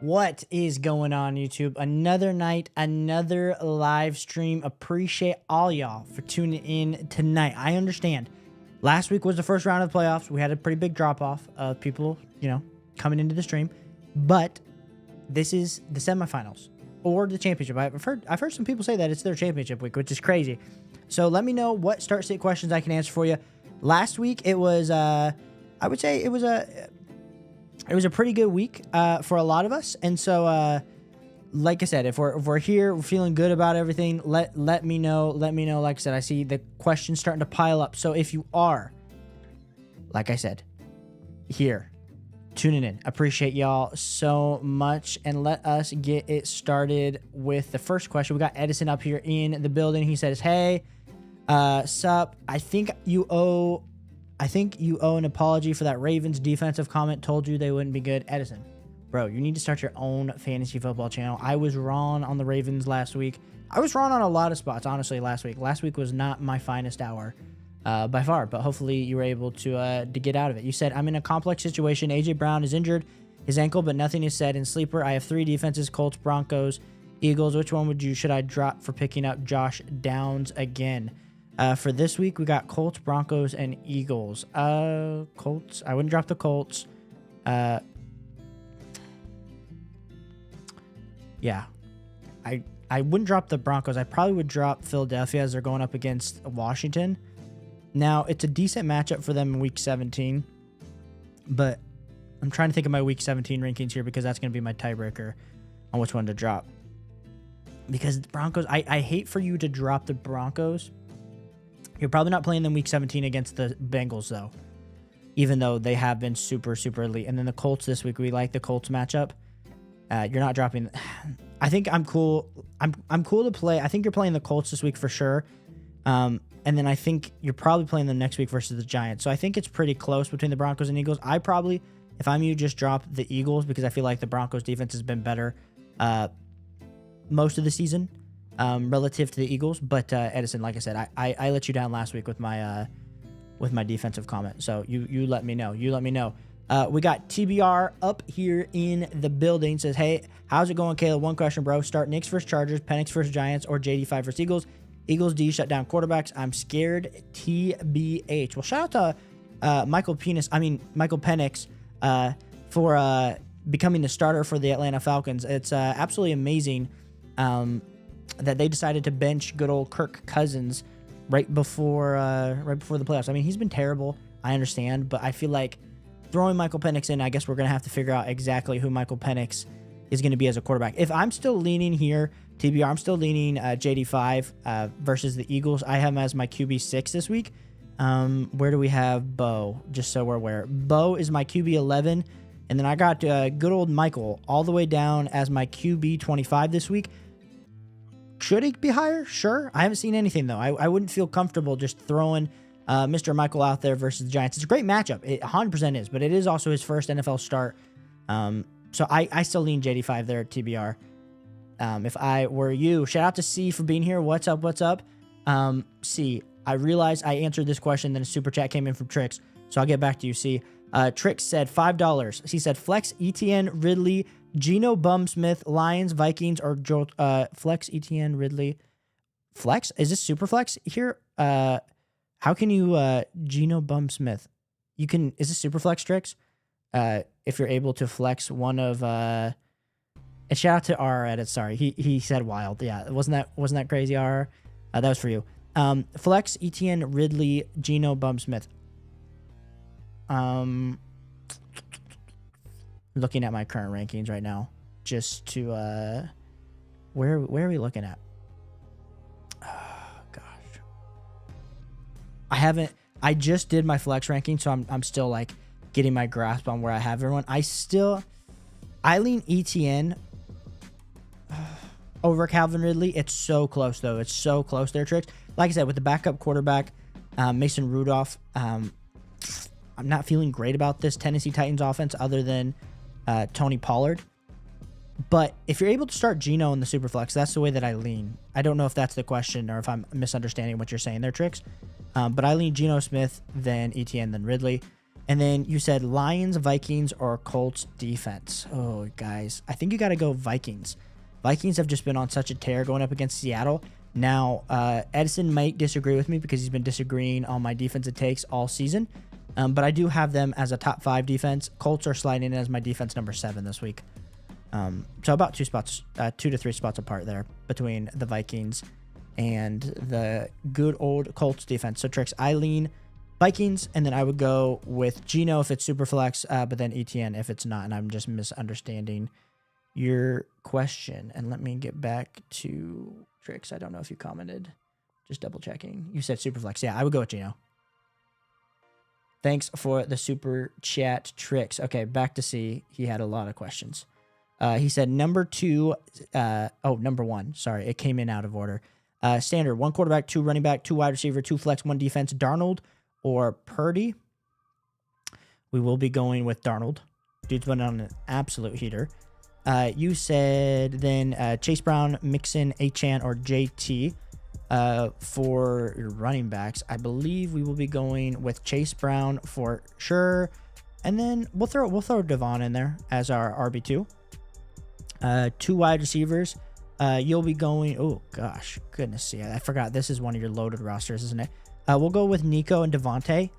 What is going on, YouTube? Another night, another live stream. Appreciate all y'all for tuning in tonight. I understand. Last week was the first round of the playoffs. We had a pretty big drop-off of people, coming into the stream. But this is the semifinals or the championship. I've heard some people say that it's their championship week, which is crazy. So let me know what start state questions I can answer for you. Last week it was I would say it was a pretty good week for a lot of us. And so like I said, if we're here, we're feeling good about everything, let me know. Like I said, I see the questions starting to pile up. So if you are, like I said, here tuning in, appreciate y'all so much, and let us get it started with the first question. We got Edison up here in the building. He says, hey, sup, I think you owe an apology for that Ravens defensive comment. Told you they wouldn't be good. Edison, bro, you need to start your own fantasy football channel. I was wrong on the Ravens last week. I was wrong on a lot of spots, honestly, last week. Last week was not my finest hour by far, but hopefully you were able to get out of it. You said, I'm in a complex situation. A.J. Brown is injured, his ankle, but nothing is said. In Sleeper, I have 3 defenses, Colts, Broncos, Eagles. Which one should I drop for picking up Josh Downs again? For this week, we got Colts, Broncos, and Eagles. Colts. I wouldn't drop the Colts. Yeah. I wouldn't drop the Broncos. I probably would drop Philadelphia as they're going up against Washington. Now, it's a decent matchup for them in Week 17. But I'm trying to think of my Week 17 rankings here because that's going to be my tiebreaker on which one to drop. Because the Broncos, I hate for you to drop the Broncos. You're probably not playing them Week 17 against the Bengals, though, even though they have been super, super elite. And then the Colts this week, we like the Colts matchup. You're not dropping. I think I'm cool. I'm cool to play. I think you're playing the Colts this week for sure. And then I think you're probably playing them next week versus the Giants. So I think it's pretty close between the Broncos and Eagles. I probably, if I'm you, just drop the Eagles because I feel like the Broncos defense has been better most of the season. Relative to the Eagles, but Edison, like I said, I let you down last week with my defensive comment. So you let me know. We got TBR up here in the building. Says, hey, how's it going, Caleb? One question, bro. Start Knicks versus Chargers, Penix versus Giants, or JD5 versus Eagles. Eagles D shut down quarterbacks. I'm scared. TBH. Well, shout out to Michael Penix for becoming the starter for the Atlanta Falcons. It's absolutely amazing. That they decided to bench good old Kirk Cousins right before the playoffs. I mean, he's been terrible. I understand, but I feel like throwing Michael Penix in, I guess we're going to have to figure out exactly who Michael Penix is going to be as a quarterback. If I'm still leaning here, TBR, I'm still leaning JD5 versus the Eagles. I have him as my QB6 this week. Where do we have Bo? Just so we're aware. Bo is my QB11, and then I got good old Michael all the way down as my QB25 this week. Should he be higher? Sure. I haven't seen anything, though. I wouldn't feel comfortable just throwing Mr. Michael out there versus the Giants. It's a great matchup. It 100% is, but it is also his first NFL start. So I still lean JD5 there at TBR. If I were you, shout out to C for being here. What's up? C, I realized I answered this question, then a super chat came in from Trix. So I'll get back to you, C. Trix said $5. He said flex ETN, Ridley, Geno Bumsmith, Lions, Vikings, or flex ETN, Ridley. Flex? Is this super flex here? How can you Geno Bumsmith? You can. Is this super flex, Trix? If you're able to flex one of and shout out to R edit. Sorry, he said wild. Yeah, wasn't that crazy, R? That was for you. Flex ETN, Ridley, Geno Bumsmith. Looking at my current rankings right now, just to where are we looking at? Oh, gosh, I just did my flex ranking, so I'm still like getting my grasp on where I have everyone. I lean ETN over Calvin Ridley. It's so close though. It's so close there, Tricks. Like I said, with the backup quarterback, Mason Rudolph, I'm not feeling great about this Tennessee Titans offense other than Tony Pollard. But if you're able to start Geno in the Superflex, that's the way that I lean. I don't know if that's the question or if I'm misunderstanding what you're saying there, Tricks. But I lean Geno Smith, then ETN, then Ridley. And then you said Lions, Vikings, or Colts defense. Oh, guys, I think you got to go Vikings. Vikings have just been on such a tear going up against Seattle. Now, Edison might disagree with me because he's been disagreeing on my defensive takes all season. But I do have them as a top 5 defense. Colts are sliding in as my defense number 7 this week. So about 2 to 3 spots apart there between the Vikings and the good old Colts defense. So Tricks, I lean Vikings, and then I would go with Geno if it's super flex, but then ETN if it's not, and I'm just misunderstanding your question. And let me get back to Tricks. I don't know if you commented. Just double checking. You said super flex. Yeah, I would go with Geno. Thanks for the super chat, Tricks. Okay, back to C. He had a lot of questions. He said number 1. Sorry, it came in out of order. Standard, 1 quarterback, 2 running back, 2 wide receiver, 2 flex, 1 defense. Darnold or Purdy? We will be going with Darnold. Dude's been on an absolute heater. You said then Chase Brown, Mixon, Achane, or JT for your running backs. I believe we will be going with Chase Brown for sure, and then we'll throw Devon in there as our RB2. 2 wide receivers. You'll be going. Oh gosh, goodness, see, I forgot this is one of your loaded rosters, isn't it? We'll go with Nico and Devontae,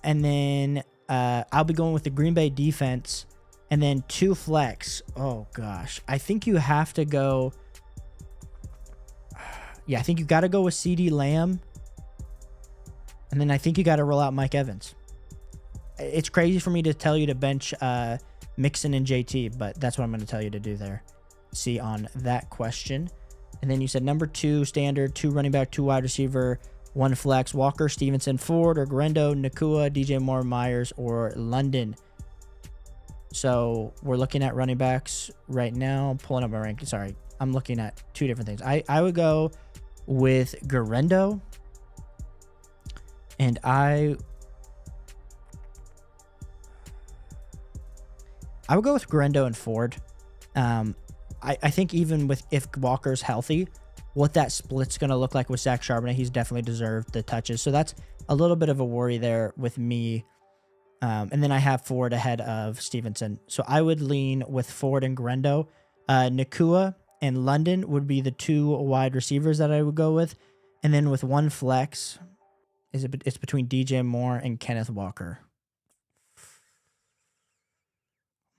and then I'll be going with the Green Bay defense, and then 2 flex. Oh gosh, I think you have to go. Yeah, I think you got to go with CeeDee Lamb, and then I think you got to roll out Mike Evans. It's crazy for me to tell you to bench Mixon and JT, but that's what I'm going to tell you to do there. See on that question. And then you said number 2 standard, 2 running back, 2 wide receiver, 1 flex. Walker, Stevenson, Ford, or Garendo, Nakua, DJ Moore, Myers, or London. So we're looking at running backs right now. Pulling up my ranking. Sorry, I'm looking at 2 different things. I would go with Garendo, and I would go with Garendo and Ford. I think even with if Walker's healthy, what that split's going to look like with Zach Charbonnet, he's definitely deserved the touches. So that's a little bit of a worry there with me. And then I have Ford ahead of Stevenson. So I would lean with Ford and Garendo. Nakua and London would be the 2 wide receivers that I would go with. And then with 1 flex, it's between DJ Moore and Kenneth Walker.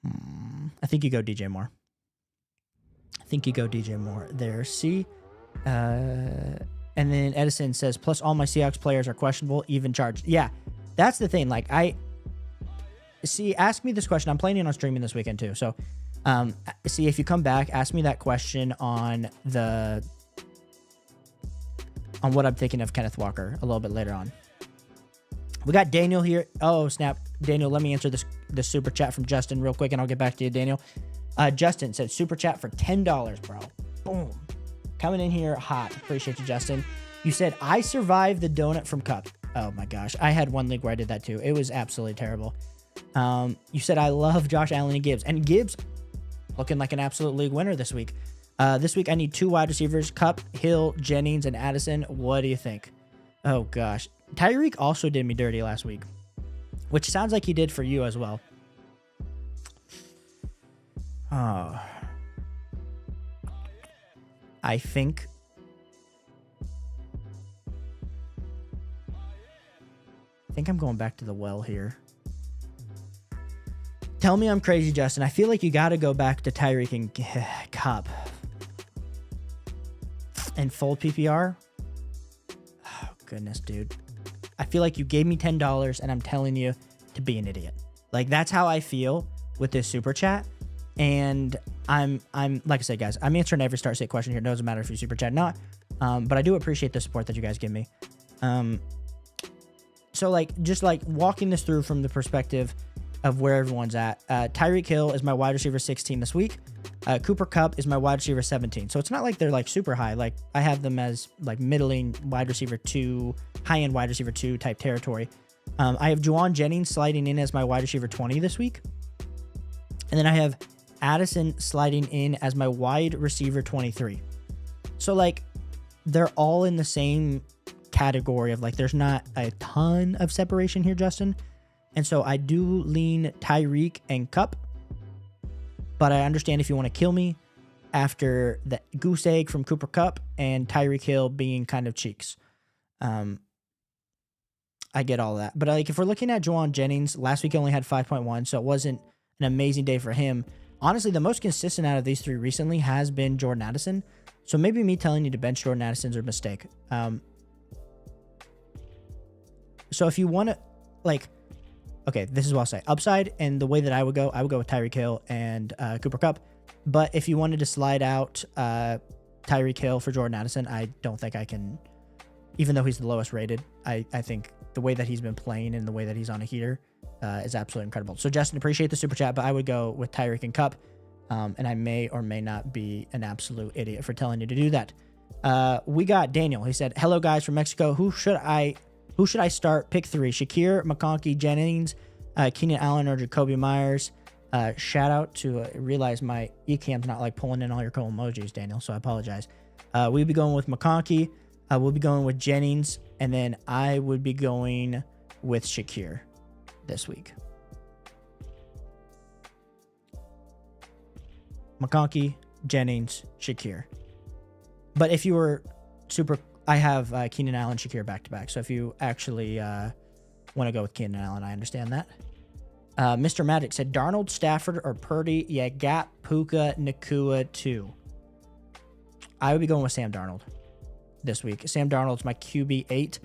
I think you go DJ Moore. There. See? And then Edison says, plus all my Seahawks players are questionable, even charged. Yeah, that's the thing. Like, ask me this question. I'm planning on streaming this weekend too. So, see, if you come back, ask me that question on what I'm thinking of Kenneth Walker a little bit later on. We got Daniel here. Oh, snap. Daniel, let me answer this super chat from Justin real quick, and I'll get back to you, Daniel. Justin said, super chat for $10, bro. Boom. Coming in here hot. Appreciate you, Justin. You said, I survived the donut from Cup. Oh, my gosh. I had one league where I did that, too. It was absolutely terrible. You said, I love Josh Allen and Gibbs. And Gibbs looking like an absolute league winner this week. This week, I need 2 wide receivers, Cup, Hill, Jennings, and Addison. What do you think? Oh, gosh. Tyreek also did me dirty last week, which sounds like he did for you as well. Oh. I think I'm going back to the well here. Tell me I'm crazy, Justin. I feel like you got to go back to Tyreek and Cup and fold PPR. Oh, goodness, dude. I feel like you gave me $10 and I'm telling you to be an idiot. Like, that's how I feel with this super chat. And I'm like I said, guys, I'm answering every start state question here. It doesn't matter if you super chat or not. But I do appreciate the support that you guys give me. So like, just like walking this through from the perspective of where everyone's at. Tyreek Hill is my wide receiver 16 this week. Cooper Kupp is my wide receiver 17. So it's not like they're like super high. Like, I have them as like middling wide receiver 2, high-end wide receiver 2 type territory. I have Juwan Jennings sliding in as my wide receiver 20 this week. And then I have Addison sliding in as my wide receiver 23. So like, they're all in the same category of like, there's not a ton of separation here, Justin. And so I do lean Tyreek and Cup. But I understand if you want to kill me after the goose egg from Cooper Cup and Tyreek Hill being kind of cheeks. I get all that. But like if we're looking at Juwan Jennings, last week he only had 5.1, so it wasn't an amazing day for him. Honestly, the most consistent out of these three recently has been Jordan Addison. So maybe me telling you to bench Jordan Addison's a mistake. So if you want to, like, okay, this is what I'll say. Upside, and the way that I would go with Tyreek Hill and Cooper Cup. But if you wanted to slide out Tyreek Hill for Jordan Addison, I don't think I can, even though he's the lowest rated. I think the way that he's been playing and the way that he's on a heater is absolutely incredible. So, Justin, appreciate the super chat, but I would go with Tyreek and Cup. And I may or may not be an absolute idiot for telling you to do that. We got Daniel. He said, hello, guys from Mexico. Who should I start? Pick three. Shakir, McConkey, Jennings, Keenan Allen, or Jacoby Myers. Shout out to realize my eCam's not like pulling in all your cool emojis, Daniel, so I apologize. We'll be going with McConkey. We'll be going with Jennings. And then I would be going with Shakir this week. McConkey, Jennings, Shakir. But if you were super, I have Keenan Allen, Shakir back-to-back. So if you actually want to go with Keenan Allen, I understand that. Mr. Magic said, Darnold, Stafford, or Purdy. Yeah, Gap, Puka, Nakua, 2. I would be going with Sam Darnold this week. Sam Darnold's my QB 8.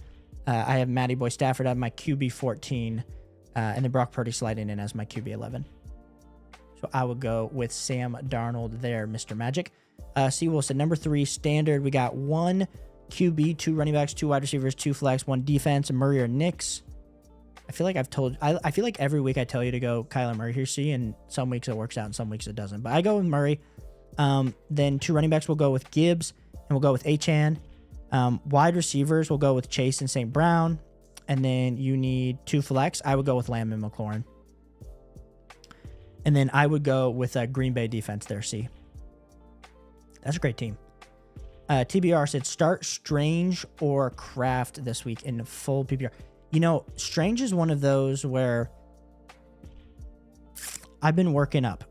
I have Matty Boy Stafford at my QB 14. And then Brock Purdy sliding in as my QB 11. So I would go with Sam Darnold there, Mr. Magic. Seawolf said, number 3, standard. We got 1 QB, 2 running backs, 2 wide receivers, 2 flex, 1 defense, Murray or Knicks. I feel like I feel like every week I tell you to go Kyler Murray here, see, and some weeks it works out and some weeks it doesn't. But I go with Murray. Then 2 running backs will go with Gibbs and we'll go with Achane. Wide receivers will go with Chase and St. Brown. And then you need 2 flex. I would go with Lamb and McLaurin. And then I would go with Green Bay defense there, see. That's a great team. TBR said, start Strange or Kraft this week in full PPR. You know, Strange is one of those where I've been working up.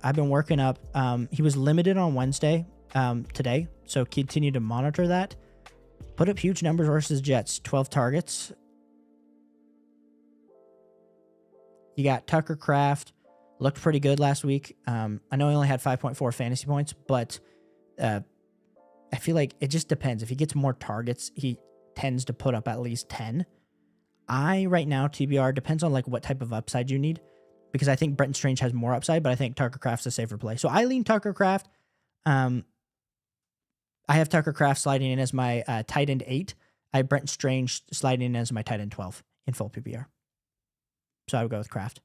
He was limited on Wednesday today, so continue to monitor that. Put up huge numbers versus Jets. 12 targets. You got Tucker Kraft. Looked pretty good last week. I know he only had 5.4 fantasy points, but I feel like it just depends. If he gets more targets, he tends to put up at least 10. Right now, TBR, depends on like what type of upside you need, because I think Brenton Strange has more upside, but I think Tucker Kraft's a safer play. So I lean Tucker Kraft. I have Tucker Kraft sliding in as my tight end 8. I have Brenton Strange sliding in as my tight end 12 in full PPR. So I would go with Kraft.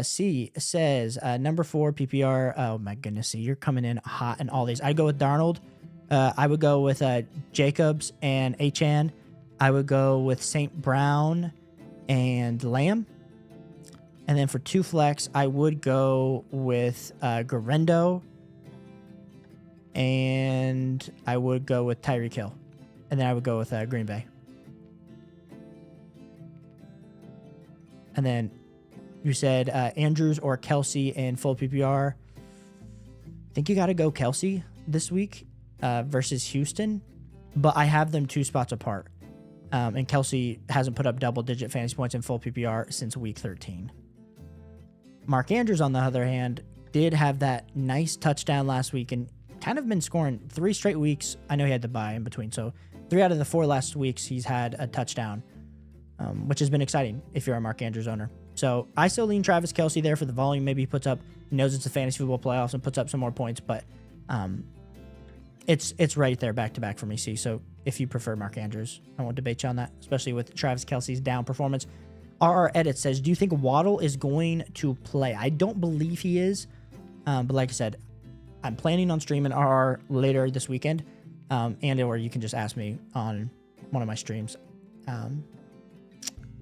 C says, number 4 PPR. Oh my goodness, C, you're coming in hot in all these. I'd go with Darnold. I would go with Jacobs and Achane. I would go with St. Brown and Lamb. And then for 2 flex, I would go with Garendo. And I would go with Tyreek Hill. And then I would go with Green Bay. And then you said Andrews or Kelsey in full PPR. I think you got to go Kelsey this week versus Houston, but I have them 2 spots apart. And Kelsey hasn't put up double-digit fantasy points in full PPR since week 13. Mark Andrews, on the other hand, did have that nice touchdown last week and kind of been scoring 3 straight weeks. I know he had the bye in between, so 3 out of the 4 last weeks he's had a touchdown, which has been exciting if you're a Mark Andrews owner. So I still lean Travis Kelce there for the volume. Maybe he puts up, he knows it's a fantasy football playoffs and puts up some more points, but it's right there back-to-back for me, see. So if you prefer Mark Andrews, I won't debate you on that, especially with Travis Kelce's down performance. RR Edit says, do you think Waddle is going to play? I don't believe he is, but like I said, I'm planning on streaming RR later this weekend, and or you can just ask me on one of my streams,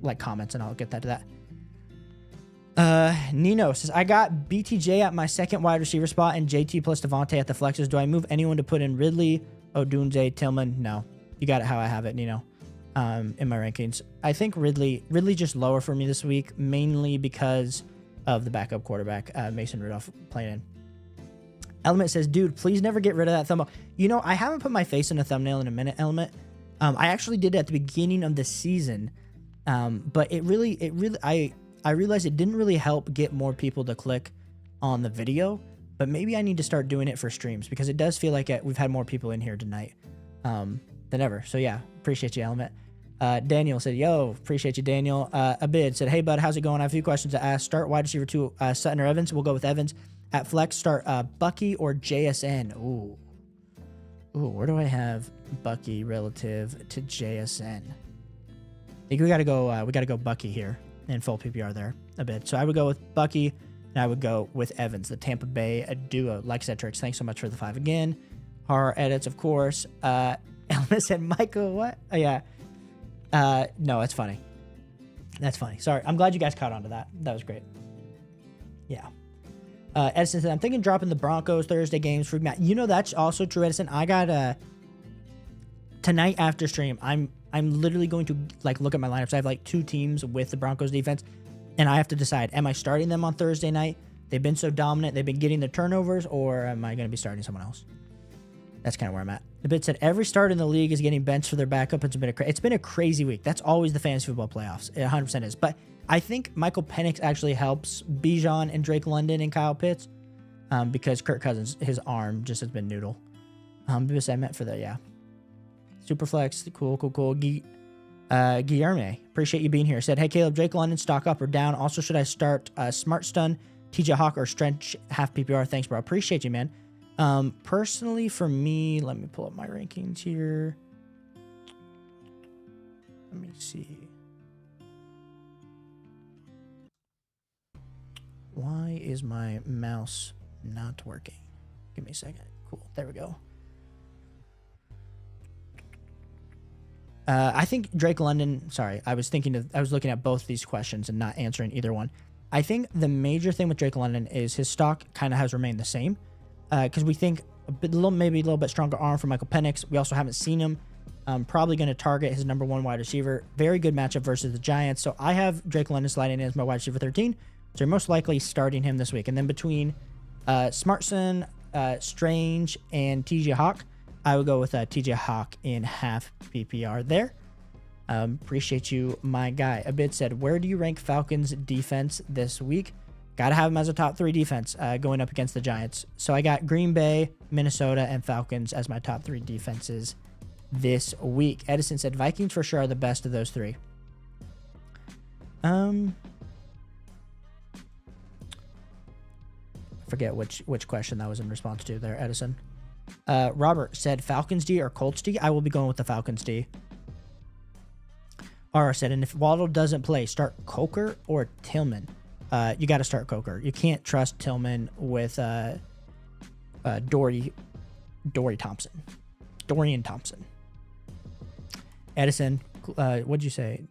like comments, and I'll get that to that. Nino says, I got BTJ at my second wide receiver spot and JT plus Devontae at the flexes. Do I move anyone to put in Ridley, Odunze, Tillman? No. You got it how I have it, Nino. in my rankings. I think Ridley just lower for me this week, mainly because of the backup quarterback, Mason Rudolph, playing in. Element says, dude, please never get rid of that thumbnail. You know, I haven't put my face in a thumbnail in a minute, Element. I actually did it at the beginning of the season, but I realized it didn't really help get more people to click on the video, but maybe I need to start doing it for streams, because it does feel like we've had more people in here tonight than ever. So yeah, appreciate you, Element. Daniel said, yo, appreciate you, Daniel. Abid said, hey, bud, how's it going? I have a few questions to ask. Start wide receiver 2, Sutton or Evans. We'll go with Evans. At flex, start Bucky or JSN. Ooh, where do I have Bucky relative to JSN? I think we gotta go Bucky here in full PPR there a bit. So I would go with Bucky, and I would go with Evans, the Tampa Bay duo. Like I said, Tricks, thanks so much for the 5 again. Horror edits, of course. Elma said, Michael, what? Oh, yeah. No, it's funny. That's funny. Sorry. I'm glad you guys caught on to that. That was great. Yeah. Edison said, I'm thinking dropping the Broncos Thursday games for Matt. You know, that's also true, Edison. I got tonight after stream, I'm literally going to like look at my lineups. I have like 2 teams with the Broncos defense, and I have to decide, am I starting them on Thursday night? They've been so dominant, they've been getting the turnovers, or am I going to be starting someone else? That's kind of where I'm at. The bit said, every start in the league is getting benched for their backup. It's been a crazy week. That's always the fantasy football playoffs. It 100% is. But I think Michael Penix actually helps Bijan and Drake London and Kyle Pitts, because Kirk Cousins, his arm just has been noodle. Because I meant for that, yeah. Superflex, cool. Guillerme, appreciate you being here. Said, hey, Caleb, Drake London, stock up or down? Also, should I start Smart Stun, TJ Hawk, or Stretch half PPR? Thanks, bro. Appreciate you, man. Personally, for me, let me pull up my rankings here. Let me see. Why is my mouse not working? Give me a second. Cool. There we go. I think Drake London, sorry, I was looking at both these questions and not answering either one. I think the major thing with Drake London is his stock kind of has remained the same, because we think maybe a little bit stronger arm for Michael Penix. We also haven't seen him. Probably going to target his number 1 wide receiver. Very good matchup versus the Giants. So I have Drake London sliding in as my wide receiver 13. So you're most likely starting him this week. And then between Smartson, Strange, and TJ Hawk, I would go with TJ Hawk in half PPR there. Appreciate you, my guy. Abid said, where do you rank Falcons defense this week? Got to have him as a top 3 defense going up against the Giants. So I got Green Bay, Minnesota, and Falcons as my top 3 defenses this week. Edison said, Vikings for sure are the best of those 3. I forget which question that was in response to there, Edison. Robert said, Falcons D or Colts D? I will be going with the Falcons D. Ara said, and if Waddle doesn't play, start Coker or Tillman. You got to start Coker. You can't trust Tillman with Dorian Thompson. Edison, what'd you say?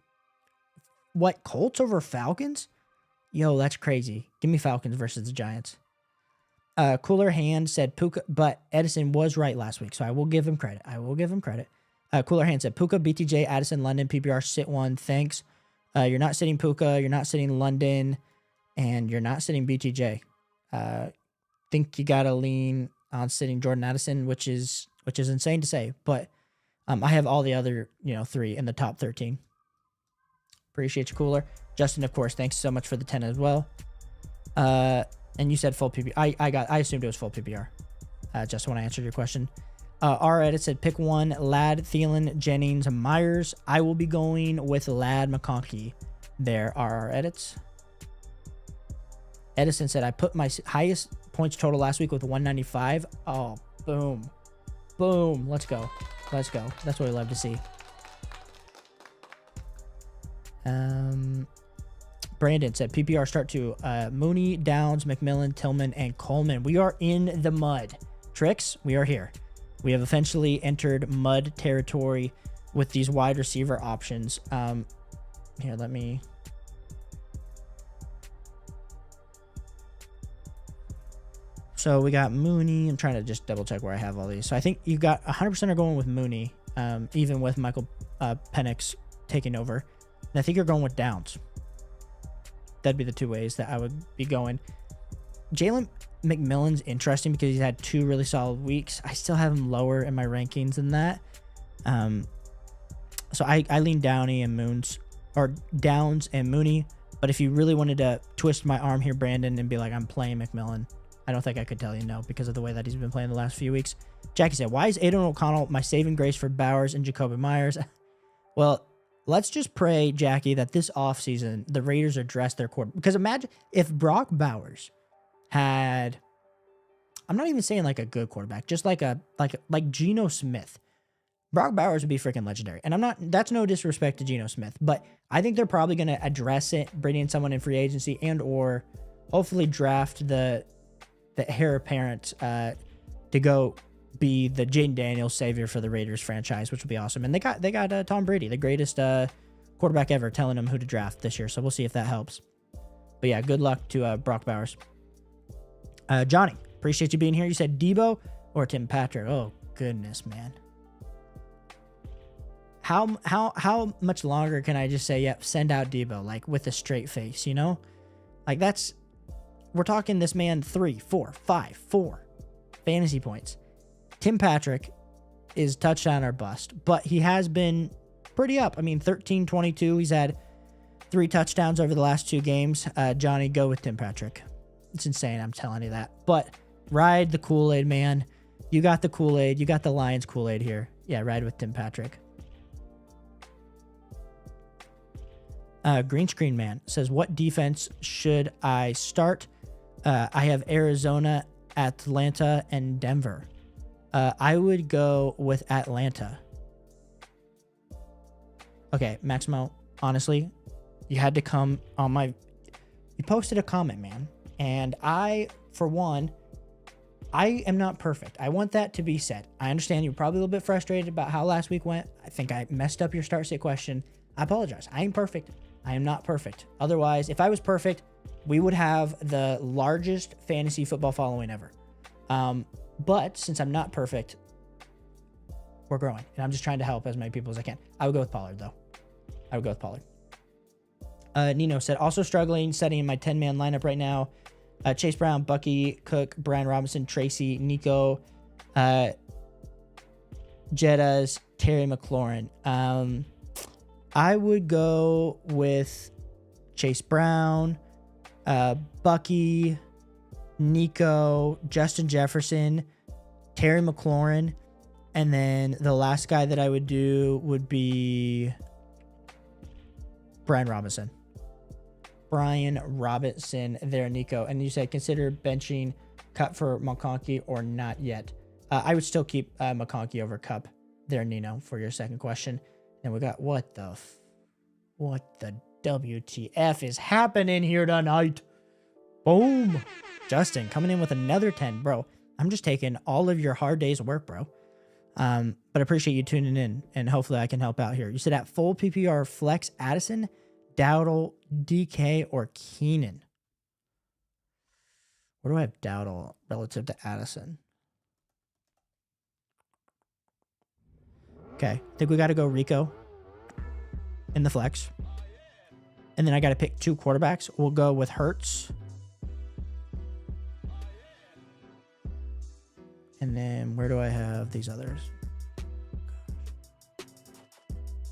What, Colts over Falcons? Yo, that's crazy. Give me Falcons versus the Giants. Cooler Hand said Puka, but Edison was right last week, so I will give him credit. Cooler Hand said Puka, BTJ, Addison, London, PPR, sit 1. Thanks. You're not sitting Puka, you're not sitting London, and you're not sitting BTJ. Think you gotta lean on sitting Jordan Addison, which is insane to say, but I have all the other 3 in the top 13. Appreciate you, Cooler. Justin, of course, thanks so much for the 10 as well. And you said full PPR. I assumed it was full PPR. Just when I answered your question. Our edit said pick 1, Ladd, Thielen, Jennings, Myers. I will be going with Ladd, McConkey. There are our edits. Edison said I put my highest points total last week with 195. Oh, boom. Boom. Let's go. That's what we love to see. Brandon said PPR start to Mooney, Downs, McMillan, Tillman, and Coleman. We are in the mud. Tricks, we are here. We have eventually entered mud territory with these wide receiver options. Here, let me... So we got Mooney. I'm trying to just double check where I have all these. So I think you got 100% are going with Mooney, even with Michael Penix taking over. And I think you're going with Downs. That'd be the two ways that I would be going. Jalen McMillan's interesting because he's had 2 really solid weeks. I still have him lower in my rankings than that. So I lean Downs and Mooney. But if you really wanted to twist my arm here, Brandon, and be like, I'm playing McMillan, I don't think I could tell you no because of the way that he's been playing the last few weeks. Jackie said, why is Aiden O'Connell my saving grace for Bowers and Jacoby Myers? Well, let's just pray, Jackie, that this offseason the Raiders address their quarterback. Because imagine if Brock Bowers had, I'm not even saying like a good quarterback, just like Geno Smith. Brock Bowers would be freaking legendary. And that's no disrespect to Geno Smith, but I think they're probably going to address it, bring in someone in free agency and or hopefully draft the heir apparent to go be the Jaden Daniels savior for the Raiders franchise, which would be awesome. And they got Tom Brady, the greatest quarterback ever, telling them who to draft this year. So we'll see if that helps. But yeah, good luck to Brock Bowers. Johnny, appreciate you being here. You said Debo or Tim Patrick. Oh goodness, man. How much longer can I just say, yep, send out Debo, like with a straight face, you know? Like we're talking this man 3, 4, 5, 4 fantasy points. Tim Patrick is touchdown or bust, but he has been pretty up. I mean, 13-22. He's had 3 touchdowns over the last 2 games. Johnny, go with Tim Patrick. It's insane. I'm telling you that. But ride the Kool-Aid, man. You got the Kool-Aid. You got the Lions Kool-Aid here. Yeah, ride with Tim Patrick. Green Screen Man says, what defense should I start? I have Arizona, Atlanta, and Denver. I would go with Atlanta. Okay, Maximo, honestly, you had to come on you posted a comment, man. And for one, I am not perfect. I want that to be said. I understand you're probably a little bit frustrated about how last week went. I think I messed up your start sit question. I apologize. I ain't perfect. I am not perfect. Otherwise, if I was perfect, we would have the largest fantasy football following ever. But since I'm not perfect, we're growing. And I'm just trying to help as many people as I can. I would go with Pollard, though. I would go with Pollard. Nino said, also struggling setting in my 10-man lineup right now. Chase Brown, Bucky, Cook, Brian Robinson, Tracy, Nico, Jettas, Terry McLaurin. I would go with Chase Brown, Bucky, Nico, Justin Jefferson, Terry McLaurin, and then the last guy that I would do would be Brian Robinson. There, Nico. And you said consider benching Cup for McConkey or not yet. I would still keep McConkey over Cup there, Nino, for your second question. And we got what the WTF is happening here tonight? Boom. Justin coming in with another 10, bro. I'm just taking all of your hard days of work, bro. But appreciate you tuning in, and hopefully I can help out here. You said at full PPR flex Addison, Dowdle, DK, or Keenan. Where do I have Dowdle relative to Addison? Okay, I think we got to go Rico in the flex. And then I got to pick 2 quarterbacks. We'll go with Hurts. And then where do I have these others?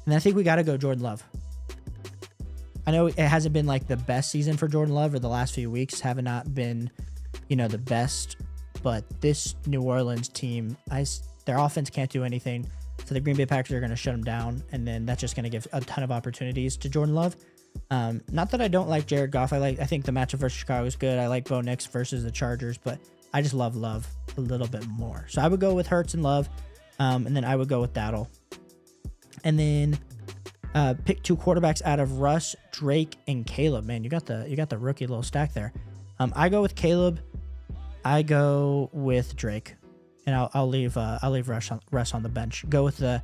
And I think we got to go Jordan Love. I know it hasn't been like the best season for Jordan Love, or the last few weeks have not been, the best. But this New Orleans team, their offense can't do anything. So the Green Bay Packers are going to shut him down, and then that's just going to give a ton of opportunities to Jordan Love. Not that I don't like Jared Goff. I think the matchup versus Chicago is good. I like Bo Nix versus the Chargers, but I just love Love a little bit more. So I would go with Hurts and Love, and then I would go with Dowdle. And then pick 2 quarterbacks out of Russ, Drake, and Caleb. Man, you got the rookie little stack there. I go with Caleb. I go with Drake, and I'll leave Russ on the bench. Go with the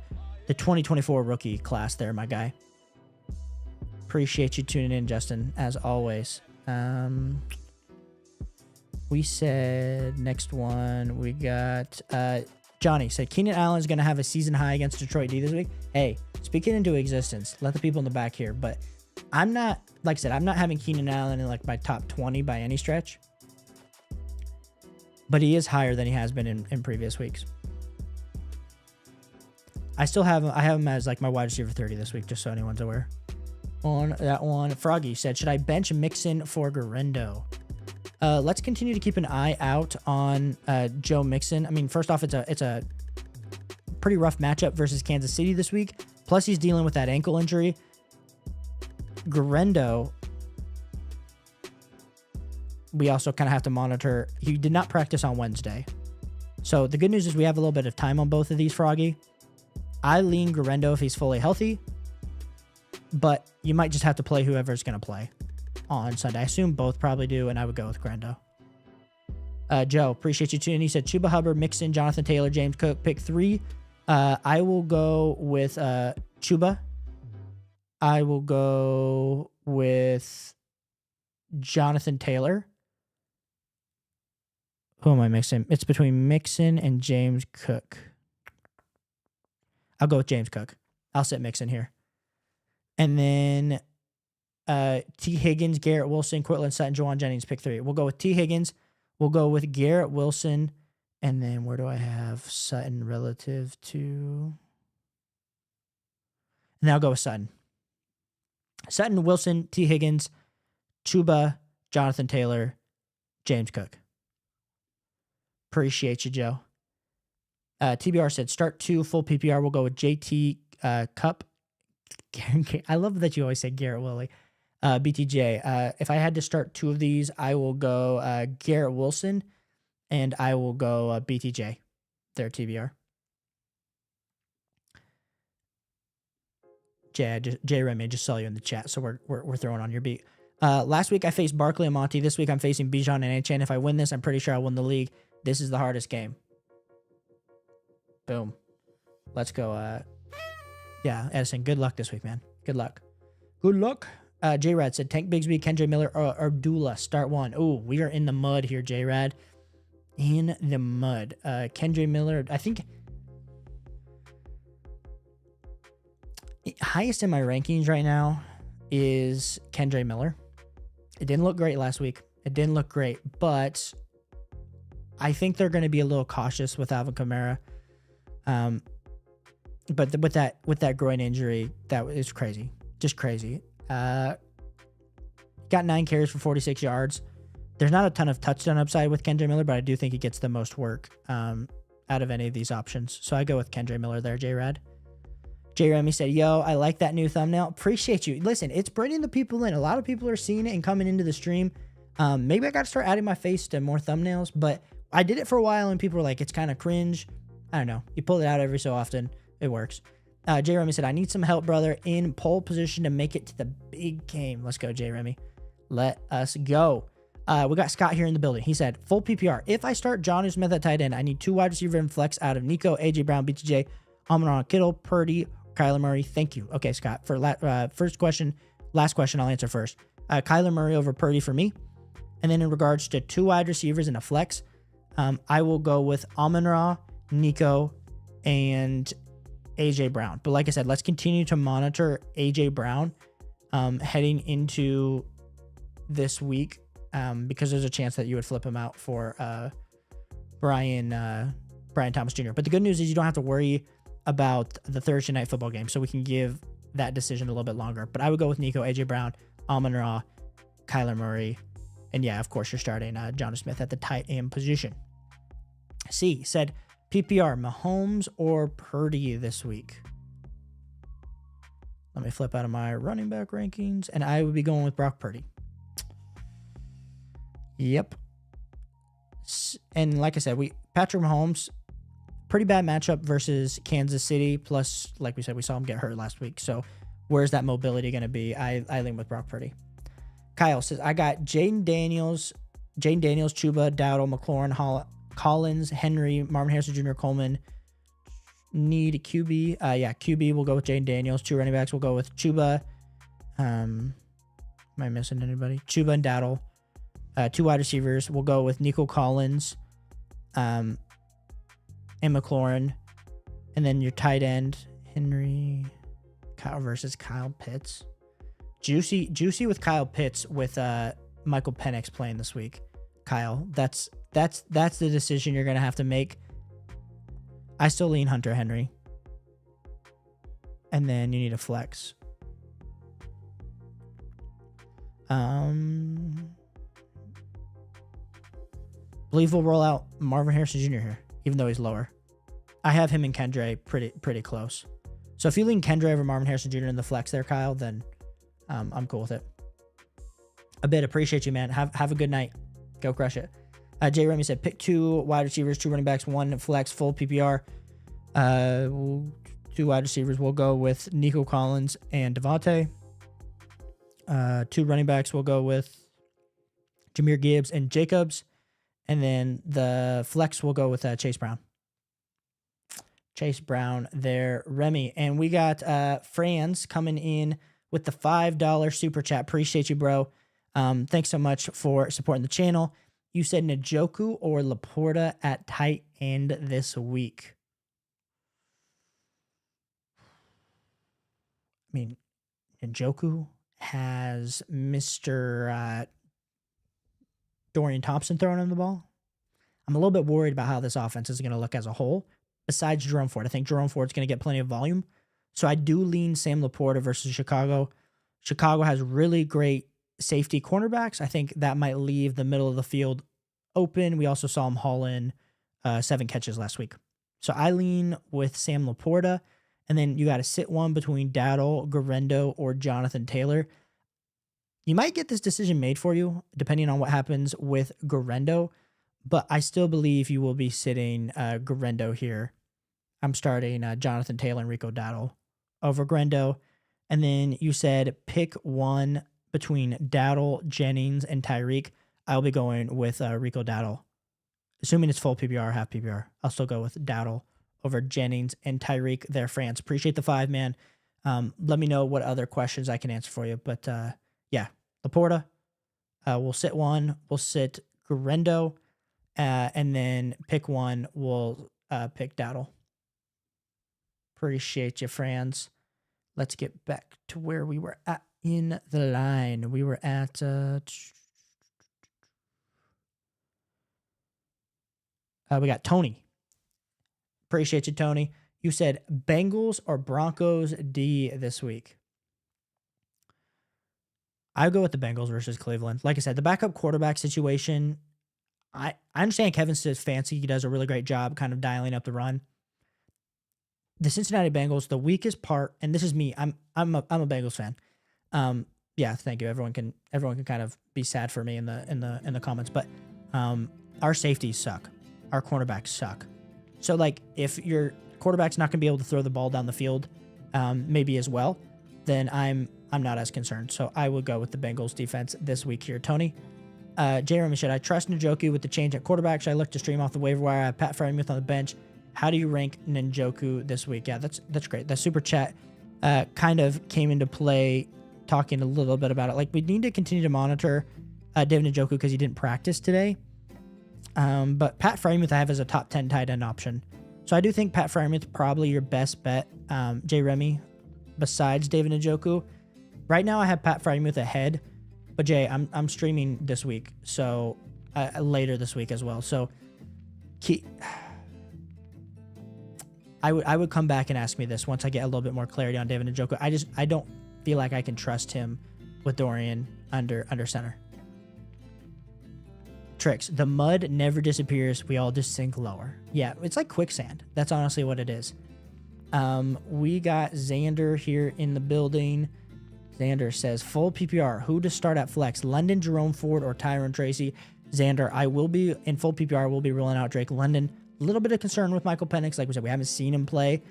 2024 rookie class there, my guy. Appreciate you tuning in, Justin, as always. We said next one we got Johnny said, Keenan Allen is going to have a season high against Detroit D this week. Hey, speaking into existence, let the people in the back here. But I'm not, like I said, I'm not having Keenan Allen in like my top 20 by any stretch. But he is higher than he has been in previous weeks. I have him as like my wide receiver 30 this week, just so anyone's aware. On that one, Froggy said, should I bench Mixon for Garendo? Let's continue to keep an eye out on Joe Mixon. I mean, first off, it's a pretty rough matchup versus Kansas City this week. Plus, he's dealing with that ankle injury. Garendo, we also kind of have to monitor. He did not practice on Wednesday. So the good news is we have a little bit of time on both of these, Froggy. I lean Garendo if he's fully healthy, but you might just have to play whoever's going to play on Sunday. I assume both probably do, and I would go with Garendo. Joe, appreciate you tuning. He said Chuba Hubbard, Mixon, Jonathan Taylor, James Cook, pick 3. I will go with Chuba. I will go with Jonathan Taylor. Who am I mixing? It's between Mixon and James Cook. I'll go with James Cook. I'll sit Mixon here. And then T. Higgins, Garrett Wilson, Cortland Sutton, Jawan Jennings, pick 3. We'll go with T. Higgins. We'll go with Garrett Wilson. And then where do I have Sutton relative to? And then I'll go with Sutton. Sutton, Wilson, T. Higgins, Chuba, Jonathan Taylor, James Cook. Appreciate you, Joe. TBR said, start 2, full PPR. We'll go with JT Cup. I love that you always say Garrett Willie. BTJ. If I had to start 2 of these, I will go Garrett Wilson, and I will go BTJ. There, TBR. J Remy, I just saw you in the chat, so we're throwing on your beat. Last week I faced Barkley and Monty. This week I'm facing Bijan and Achane. If I win this, I'm pretty sure I'll win the league. This is the hardest game. Boom. Let's go. Yeah, Edison, good luck this week, man. Good luck. Good luck. J-Rad said, Tank Bigsby, Kendra Miller, or Abdullah, start 1. Oh, we are in the mud here, J-Rad. In the mud. Kendra Miller, I think highest in my rankings right now is Kendra Miller. It didn't look great last week. It didn't look great, but I think they're going to be a little cautious with Alvin Kamara. But with that groin injury, that is crazy. Just crazy. Got 9 carries for 46 yards. There's not a ton of touchdown upside with Kendra Miller, but I do think he gets the most work out of any of these options. So I go with Kendra Miller there, J-Rad. J. Remy said, yo, I like that new thumbnail. Appreciate you. Listen, it's bringing the people in. A lot of people are seeing it and coming into the stream. Maybe I got to start adding my face to more thumbnails, but I did it for a while and people were like, it's kind of cringe. I don't know. You pull it out every so often. It works. J. Remy said, I need some help, brother, in pole position to make it to the big game. Let's go, J. Remy. Let us go. We got Scott here in the building. He said, full PPR. If I start Jonnu Smith at tight end, I need 2 wide receiver and flex out of Nico, AJ Brown, BTJ, Amon Kittle, Purdy, Kyler Murray. Thank you. Okay, Scott. For last question, I'll answer first. Kyler Murray over Purdy for me. And then in regards to 2 wide receivers and a flex, I will go with Amon-Ra, Nico, and AJ Brown. But like I said, let's continue to monitor AJ Brown heading into this week because there's a chance that you would flip him out for Brian Thomas Jr. But the good news is you don't have to worry about the Thursday night football game, so we can give that decision a little bit longer. But I would go with Nico, AJ Brown, Amon-Ra, Kyler Murray, and yeah, of course, you're starting Jonnu Smith at the tight end position. C said, PPR, Mahomes or Purdy this week? Let me flip out of my running back rankings, and I would be going with Brock Purdy. Yep. And like I said, Patrick Mahomes, pretty bad matchup versus Kansas City. Plus, like we said, we saw him get hurt last week. So where's that mobility going to be? I lean with Brock Purdy. Kyle says, I got Jaden Daniels, Chuba, Dowdle, McLaurin, Collins, Henry, Marvin Harrison Jr., Coleman. Need QB. QB. We'll go with Jaden Daniels. 2 running backs. We'll go with Chuba. Am I missing anybody? Chuba and Dowdle. 2 wide receivers. We'll go with Nico Collins. and McLaurin. And then your tight end, Henry, Kyle versus Kyle Pitts. Juicy with Kyle Pitts with Michael Penix playing this week. Kyle, that's the decision you're gonna have to make. I still lean Hunter Henry. And then you need a flex. Believe we'll roll out Marvin Harrison Jr. here, even though he's lower. I have him and Kendre pretty close. So if you lean Kendre over Marvin Harrison Jr. in the flex there, Kyle, then I'm cool with it. A bit. Appreciate you, man. Have a good night. Go crush it. Jay Remy said pick 2 wide receivers, 2 running backs, 1 flex, full PPR. 2 wide receivers. We'll go with Nico Collins and Devontae. 2 running backs. We'll go with Jahmyr Gibbs and Jacobs. And then the flex will go with Chase Brown. Chase Brown there, Remy. And we got Franz coming in with the $5 super chat. Appreciate you, bro. Thanks so much for supporting the channel. You said Njoku or Laporta at tight end this week. I mean, Njoku has Mr. Dorian Thompson throwing him the ball. I'm a little bit worried about how this offense is going to look as a whole. Besides Jerome Ford, I think Jerome Ford's going to get plenty of volume. So I do lean Sam Laporta versus Chicago. Chicago has really great safety cornerbacks. I think that might leave the middle of the field open. We also saw him haul in 7 catches last week. So I lean with Sam Laporta. And then you got to sit one between Dowdle, Garendo, or Jonathan Taylor. You might get this decision made for you, depending on what happens with Garendo. But I still believe you will be sitting Garendo here. I'm starting Jonathan Taylor and Rico Dowdle over Garendo. And then you said pick one between Dowdle, Jennings, and Tyreek. I'll be going with Rico Dowdle. Assuming it's full PPR, half PPR, I'll still go with Dowdle over Jennings and Tyreek there, France. Appreciate the 5, man. Let me know what other questions I can answer for you. But yeah, Laporta. We'll sit one. We'll sit Garendo. And then pick one. We'll pick Dowdle. Appreciate you, Franz. Let's get back to where we were at in the line. We were at... we got Tony. Appreciate you, Tony. You said Bengals or Broncos D this week. I go with the Bengals versus Cleveland. Like I said, the backup quarterback situation, I understand Kevin Stefanski. He does a really great job kind of dialing up the run. The Cincinnati Bengals, the weakest part, and this is me. I'm a Bengals fan. Yeah, thank you. Everyone can kind of be sad for me in the comments, but our safeties suck. Our cornerbacks suck. So like if your quarterback's not going to be able to throw the ball down the field, maybe as well, then I'm not as concerned. So I would go with the Bengals defense this week here. Tony, Jeremy, should I trust Njoku with the change at quarterback? Should I look to stream off the waiver wire? I have Pat Freiermuth on the bench. How do you rank Njoku this week? Yeah, that's great. That super chat kind of came into play talking a little bit about it. Like we need to continue to monitor David Njoku because he didn't practice today. But Pat Freiermuth I have as a top 10 tight end option. So I do think Pat Freiermuth probably your best bet, Jay Remy, besides David Njoku. Right now I have Pat Freiermuth ahead, but Jay, I'm streaming this week, so later this week as well. So I would come back and ask me this once I get a little bit more clarity on David Njoku. I don't feel like I can trust him with Dorian under center. Tricks. The mud never disappears. We all just sink lower. Yeah, it's like quicksand. That's honestly what it is. We got Xander here in the building. Xander says, full PPR. Who to start at flex? London, Jerome Ford, or Tyron Tracy? Xander, I will be in full PPR. We'll be rolling out Drake London. A little bit of concern with Michael Penix. Like we said, we haven't seen him play.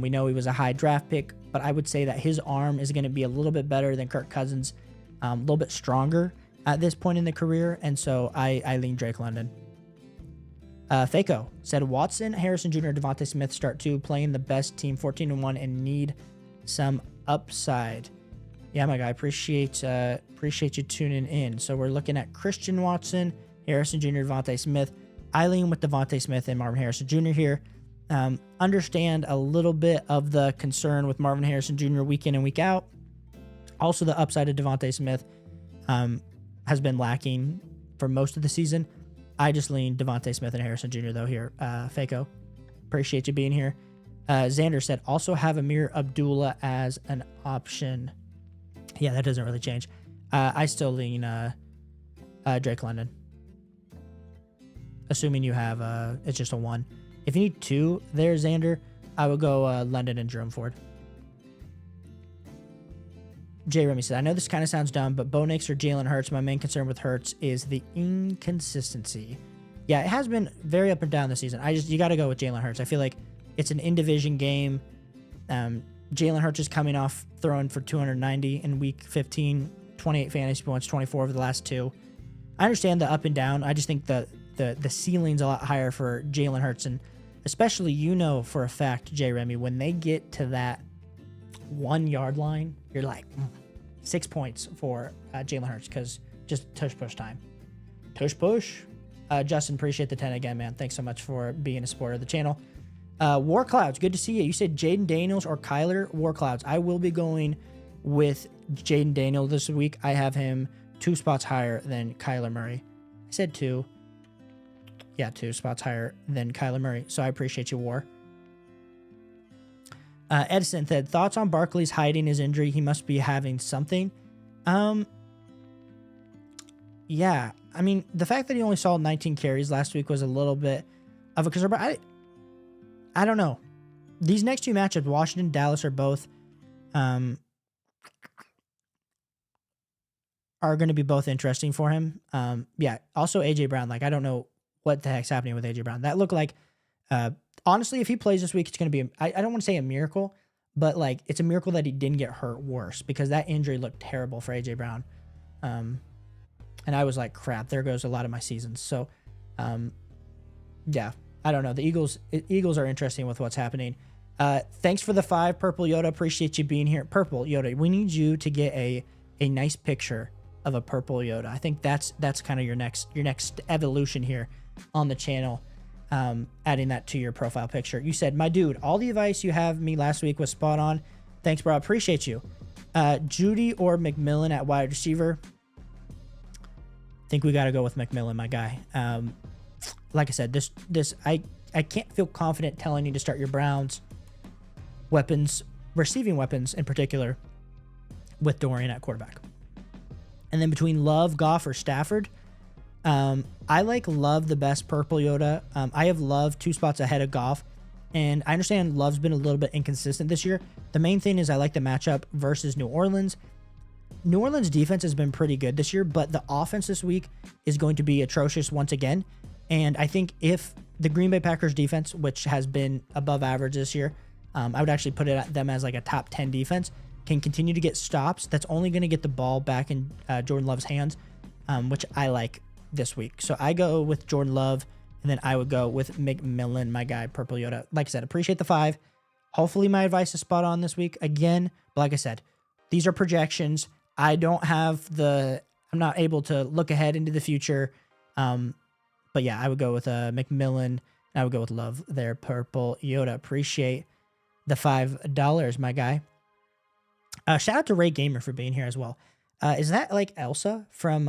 We know he was a high draft pick, but I would say that his arm is going to be a little bit better than Kirk Cousins, a little bit stronger at this point in the career, and so I lean Drake London. Faco said Watson, Harrison Jr., Devontae Smith start 2, playing the best team 14-1 and need some upside. Yeah, my guy, appreciate you tuning in. So we're looking at Christian Watson, Harrison Jr., Devontae Smith. I lean with Devontae Smith and Marvin Harrison Jr. here. Understand a little bit of the concern with Marvin Harrison Jr. week in and week out. Also, the upside of Devontae Smith has been lacking for most of the season. I just lean Devontae Smith and Harrison Jr. though here. Faco, appreciate you being here. Xander said, also have Amir Abdullah as an option. Yeah, that doesn't really change. I still lean Drake London. Assuming you have, it's just a 1. If you need 2 there, Xander, I would go London and Jerome Ford. J. Remy said, I know this kind of sounds dumb, but Bo Nix or Jalen Hurts, my main concern with Hurts is the inconsistency. Yeah, it has been very up and down this season. You got to go with Jalen Hurts. I feel like it's an in-division game. Jalen Hurts is coming off throwing for 290 in week 15, 28 fantasy points, 24 over the last 2. I understand the up and down. I just think the ceiling's a lot higher for Jalen Hurts, and especially, for a fact, J. Remy, when they get to that 1 yard line, you're like 6 points for Jalen Hurts, because just tush push time. Tush push. Justin, appreciate the 10 again, man. Thanks so much for being a supporter of the channel. War Clouds, good to see you. You said Jaden Daniels or Kyler. War Clouds. I will be going with Jaden Daniels this week. I have him 2 spots higher than Kyler Murray. I said 2. Yeah, 2 spots higher than Kyler Murray. So I appreciate you, War. Edison said, thoughts on Barkley's hiding his injury? He must be having something. Yeah, I mean, the fact that he only saw 19 carries last week was a little bit of a concern, but I don't know. These next 2 matchups, Washington, Dallas, are both are going to be both interesting for him. Yeah, also AJ Brown. Like, I don't know what the heck's happening with AJ Brown. That looked like, honestly, if he plays this week, it's going to be, I don't want to say a miracle, but like, it's a miracle that he didn't get hurt worse, because that injury looked terrible for AJ Brown. And I was like, crap, there goes a lot of my seasons. So, yeah, I don't know. The Eagles are interesting with what's happening. Thanks for the 5, Purple Yoda. Appreciate you being here. Purple Yoda, we need you to get a nice picture of a Purple Yoda. I think that's kind of your next evolution here on the channel. Adding that to your profile picture. You said, my dude, all the advice you have me last week was spot on. Thanks, bro. Appreciate you. Judy or McMillan at wide receiver. I think we got to go with McMillan, my guy. Like I said, I can't feel confident telling you to start your Browns weapons, receiving weapons in particular, with Dorian at quarterback. And then between Love, Goff, or Stafford, I like Love the best, Purple Yoda. I have Love 2 spots ahead of Goff, and I understand Love's been a little bit inconsistent this year. The main thing is I like the matchup versus New Orleans. New Orleans defense has been pretty good this year, but the offense this week is going to be atrocious once again. And I think if the Green Bay Packers defense, which has been above average this year, I would actually put them as like a top 10 defense, can continue to get stops, that's only going to get the ball back in Jordan Love's hands, which I like this week. So I go with Jordan Love, and then I would go with McMillan, my guy, Purple Yoda. Like I said, appreciate the 5. Hopefully my advice is spot on this week again. But like I said, these are projections. I don't have I'm not able to look ahead into the future. But yeah, I would go with McMillan, and I would go with Love there, Purple Yoda. Appreciate the $5, my guy. Shout out to Ray Gamer for being here as well. Is that like Elsa from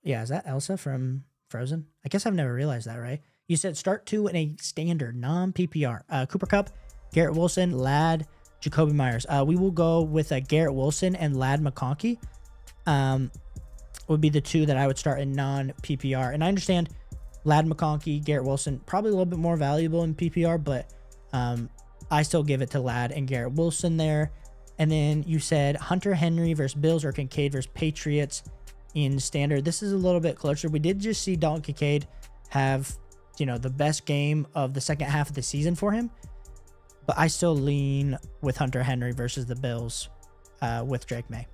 is that Elsa from Frozen? I guess I've never realized that, right? You said start 2 in a standard non-PPR. Cooper Kupp, Garrett Wilson, Ladd, Jacoby Myers. We will go with Garrett Wilson and Ladd McConkey. Would be the 2 that I would start in non-PPR. And I understand Ladd McConkey, Garrett Wilson, probably a little bit more valuable in PPR, but I still give it to Ladd and Garrett Wilson there. And then you said Hunter Henry versus Bills or Kincaid versus Patriots in standard. This is a little bit closer. We did just see Dalton Kincaid have, the best game of the second half of the season for him. But I still lean with Hunter Henry versus the Bills with Drake May.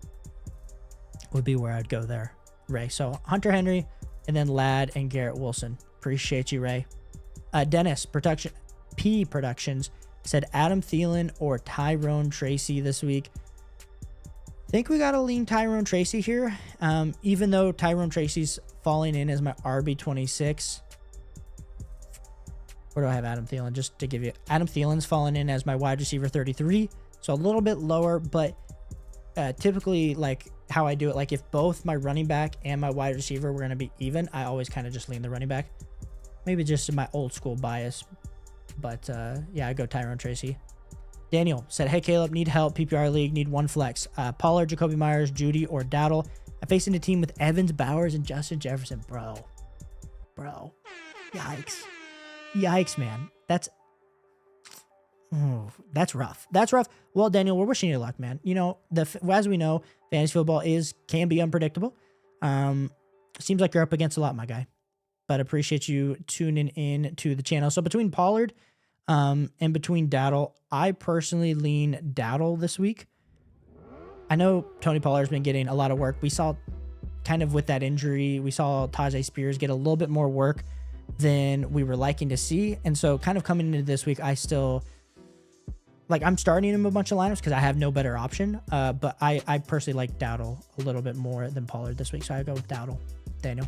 Would be where I'd go there, Ray. So Hunter Henry and then Ladd and Garrett Wilson. Appreciate you, Ray. Dennis Productions said Adam Thielen or Tyrone Tracy this week. Think we got to lean Tyrone Tracy here. Even though Tyrone Tracy's falling in as my RB26. Where do I have Adam Thielen? Just to give you, Adam Thielen's fallen in as my wide receiver 33. So a little bit lower, but typically like how I do it, like if both my running back and my wide receiver were going to be even, I always kind of just lean the running back. Maybe just my old school bias. But yeah, I go Tyrone Tracy. Daniel said, hey, Caleb, need help. PPR league, need one flex. Pollard, Jacoby Myers, Judy, or Dowdle. I'm facing a team with Evans, Bowers, and Justin Jefferson. Bro. Yikes, man. That's rough. That's rough. Well, Daniel, we're wishing you luck, man. You know, as we know, fantasy football can be unpredictable. Seems like you're up against a lot, my guy. But appreciate you tuning in to the channel. So between Pollard and between Dowdle, I personally lean Dowdle this week. I know Tony Pollard's been getting a lot of work. We saw kind of with that injury, we saw Tajay Spears get a little bit more work than we were liking to see. And so kind of coming into this week, I still, like, I'm starting him a bunch of lineups because I have no better option. But I personally like Dowdle a little bit more than Pollard this week. So I go with Dowdle. Daniel,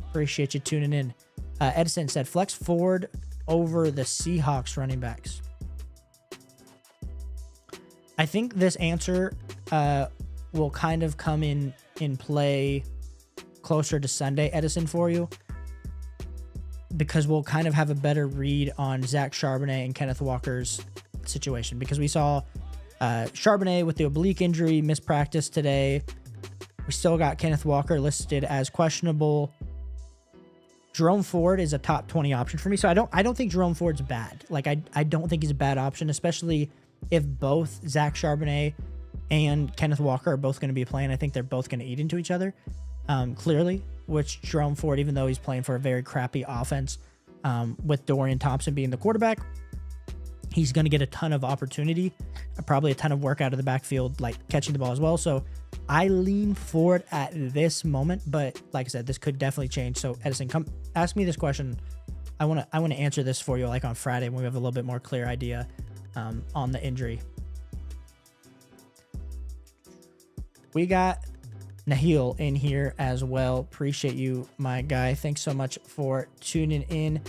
appreciate you tuning in. Edison said, flex Ford over the Seahawks running backs. I think this answer will kind of come in play closer to Sunday, Edison, for you, because we'll kind of have a better read on Zach Charbonnet and Kenneth Walker's situation, because we saw Charbonnet with the oblique injury miss practice today. We still got Kenneth Walker listed as questionable. Jerome Ford is a top 20 option for me, so I don't think Jerome Ford's bad. Like, I don't think he's a bad option, especially if both Zach Charbonnet and Kenneth Walker are both going to be playing. I think they're both going to eat into each other, clearly, which Jerome Ford, even though he's playing for a very crappy offense, with Dorian Thompson being the quarterback, he's going to get a ton of opportunity, probably a ton of work out of the backfield, like catching the ball as well. So I lean Ford at this moment, but like I said, this could definitely change. So Edison, come ask me this question. I want to answer this for you, like on Friday when we have a little bit more clear idea on the injury. We got Nahil in here as well. Appreciate you, my guy. Thanks so much for tuning in.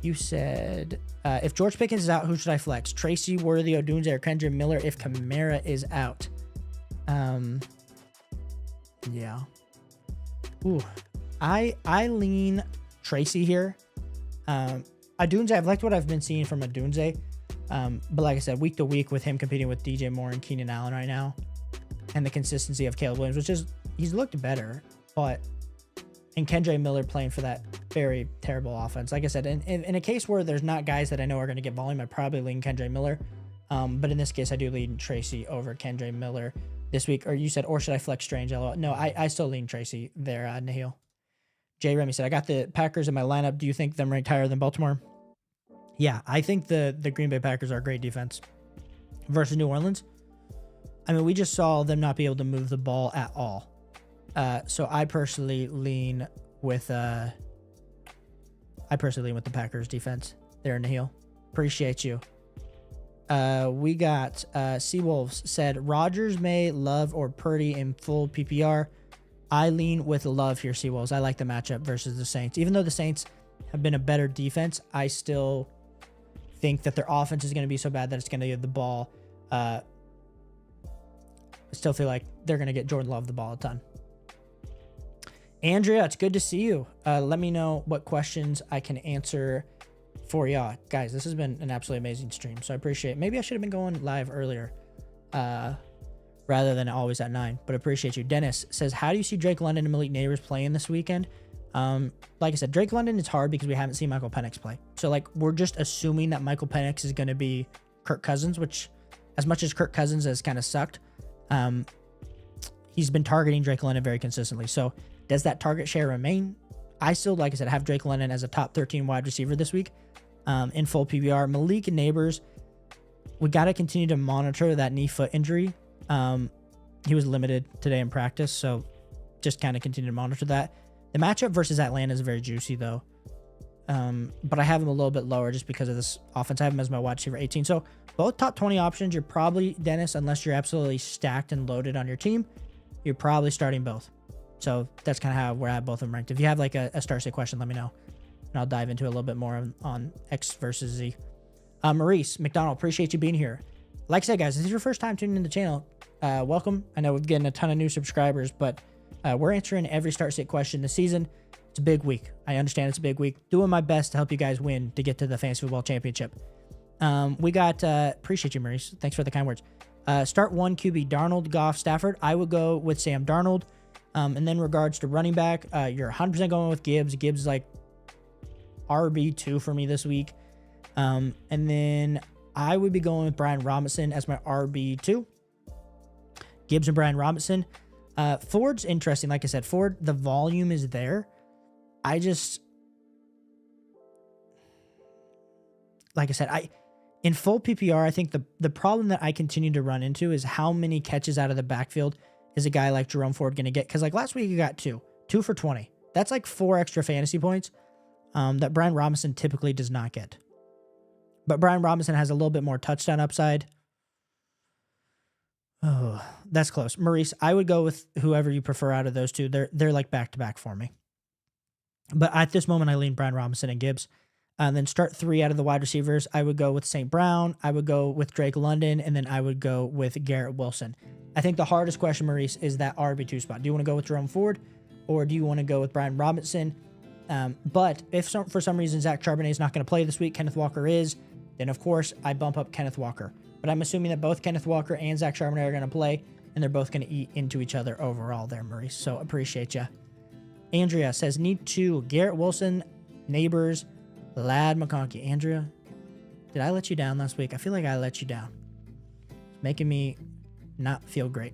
You said, if George Pickens is out, who should I flex? Tracy, Worthy, Odunze, or Kendra Miller if Kamara is out? Yeah. Ooh, I lean Tracy here. Odunze, I've liked what I've been seeing from Odunze. But like I said, week to week with him competing with DJ Moore and Keenan Allen right now, and the consistency of Caleb Williams, which is, he's looked better, but and Kendra Miller playing for that very terrible offense. Like I said, in a case where there's not guys that I know are going to get volume, I'd probably lean Kendra Miller. But in this case, I do lean Tracy over Kendra Miller this week. Or you said, or should I flex Strange? No, I still lean Tracy there, Nahil. Jay Remy said, I got the Packers in my lineup. Do you think them ranked higher than Baltimore? Yeah, I think the Green Bay Packers are a great defense versus New Orleans. I mean, we just saw them not be able to move the ball at all. So I personally lean with the Packers defense there, Nahil. Appreciate you. We got Seawolves said Rodgers, May, Love, or Purdy in full PPR. I lean with Love here, Seawolves. I like the matchup versus the Saints. Even though the Saints have been a better defense, I still think that their offense is going to be so bad that it's going to give the ball. I still feel like they're going to get Jordan Love the ball a ton. Andrea, it's good to see you. Let me know what questions I can answer for y'all. Guys, this has been an absolutely amazing stream, so I appreciate it. Maybe I should have been going live earlier rather than always at 9, but appreciate you. Dennis says, how do you see Drake London and Malik Neighbors playing this weekend? Like I said, Drake London is hard because we haven't seen Michael Penix play. So, like, we're just assuming that Michael Penix is going to be Kirk Cousins, which, as much as Kirk Cousins has kind of sucked, he's been targeting Drake London very consistently. So, does that target share remain? I still, like I said, have Drake London as a top 13 wide receiver this week in full PPR. Malik Neighbors, we got to continue to monitor that knee foot injury. He was limited today in practice, so just kind of continue to monitor that. The matchup versus Atlanta is very juicy, though. But I have him a little bit lower just because of this offense. I have him as my wide receiver 18. So both top 20 options, you're probably, Dennis, unless you're absolutely stacked and loaded on your team, you're probably starting both. So that's kind of how we're at both of them ranked. If you have like a start sit question, let me know. and I'll dive into a little bit more on X versus Z. Maurice McDonald, appreciate you being here. Like I said, guys, if this is your first time tuning in the channel, welcome. I know we're getting a ton of new subscribers, but we're answering every start sit question this season. It's a big week. I understand it's a big week. Doing my best to help you guys win to get to the Fantasy Football Championship. We got, appreciate you, Maurice. Thanks for the kind words. Start 1 QB, Darnold, Goff, Stafford. I would go with Sam Darnold. And then regards to running back, you're 100% going with Gibbs. Gibbs is like RB2 for me this week. And then I would be going with Brian Robinson as my RB2. Gibbs and Brian Robinson. Ford's interesting. Like I said, Ford, the volume is there. Like I said, in full PPR, I think the problem that I continue to run into is how many catches out of the backfield is a guy like Jerome Ford going to get? Because like last week, he got 2 for 20. That's like 4 extra fantasy points that Brian Robinson typically does not get. But Brian Robinson has a little bit more touchdown upside. Oh, that's close. Maurice, I would go with whoever you prefer out of those two. They're like back-to-back for me. But at this moment, I lean Brian Robinson and Gibbs. Then start 3 out of the wide receivers. I would go with St. Brown. I would go with Drake London. And then I would go with Garrett Wilson. I think the hardest question, Maurice, is that RB2 spot. Do you want to go with Jerome Ford or do you want to go with Brian Robinson? But if for some reason Zach Charbonnet is not going to play this week, Kenneth Walker is, then of course I bump up Kenneth Walker. But I'm assuming that both Kenneth Walker and Zach Charbonnet are going to play, and they're both going to eat into each other overall there, Maurice. So appreciate you. Andrea says, need 2. Garrett Wilson, Neighbors, Ladd McConkey. Andrea, did I let you down last week? I feel like I let you down. It's making me not feel great.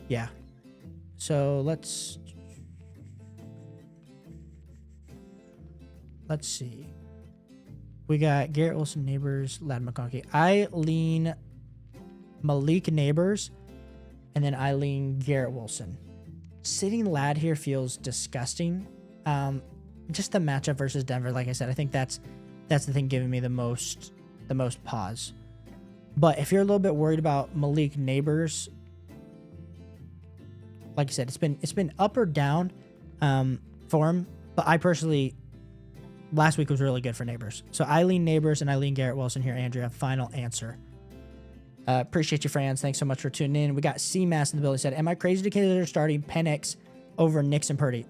Yeah. So let's see. We got Garrett Wilson, Neighbors, Ladd McConkey. I lean Malik Neighbors, and then I lean Garrett Wilson. Sitting Ladd here feels disgusting. Just the matchup versus Denver, like I said, I think that's the thing giving me the most pause. But if you're a little bit worried about Malik Neighbors, like I said, it's been up or down for him. But I personally, last week was really good for Neighbors. So I lean Neighbors and I lean Garrett Wilson here, Andrea. Final answer. Appreciate you, friends. Thanks so much for tuning in. We got C-Mass in the building. Said, am I crazy to consider starting Penix over Nix and Purdy?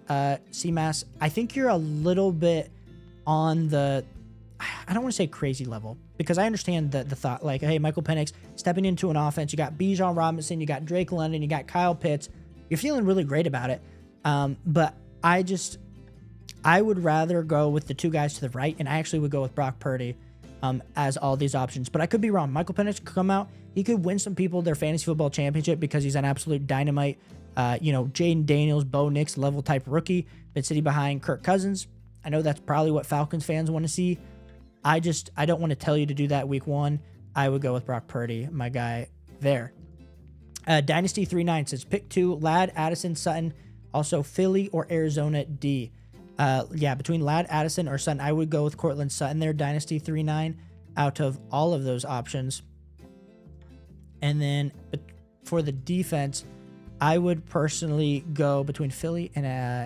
C-Mass, I think you're a little bit on the, I don't want to say crazy level, because I understand the thought, like, hey, Michael Penix stepping into an offense. You got Bijan Robinson, you got Drake London, you got Kyle Pitts. You're feeling really great about it. But I would rather go with the 2 guys to the right, and I actually would go with Brock Purdy as all these options. But I could be wrong. Michael Penix could come out. He could win some people their fantasy football championship because he's an absolute dynamite, Jaden Daniels, Bo Nix level type rookie, been sitting behind Kirk Cousins. I know that's probably what Falcons fans want to see. I don't want to tell you to do that week 1. I would go with Brock Purdy, my guy there. Dynasty 39 says pick 2, Ladd, Addison, Sutton, also Philly or Arizona D. Between Ladd, Addison, or Sutton, I would go with Cortland Sutton there, Dynasty 39, out of all of those options. And then for the defense, I would personally go between Philly and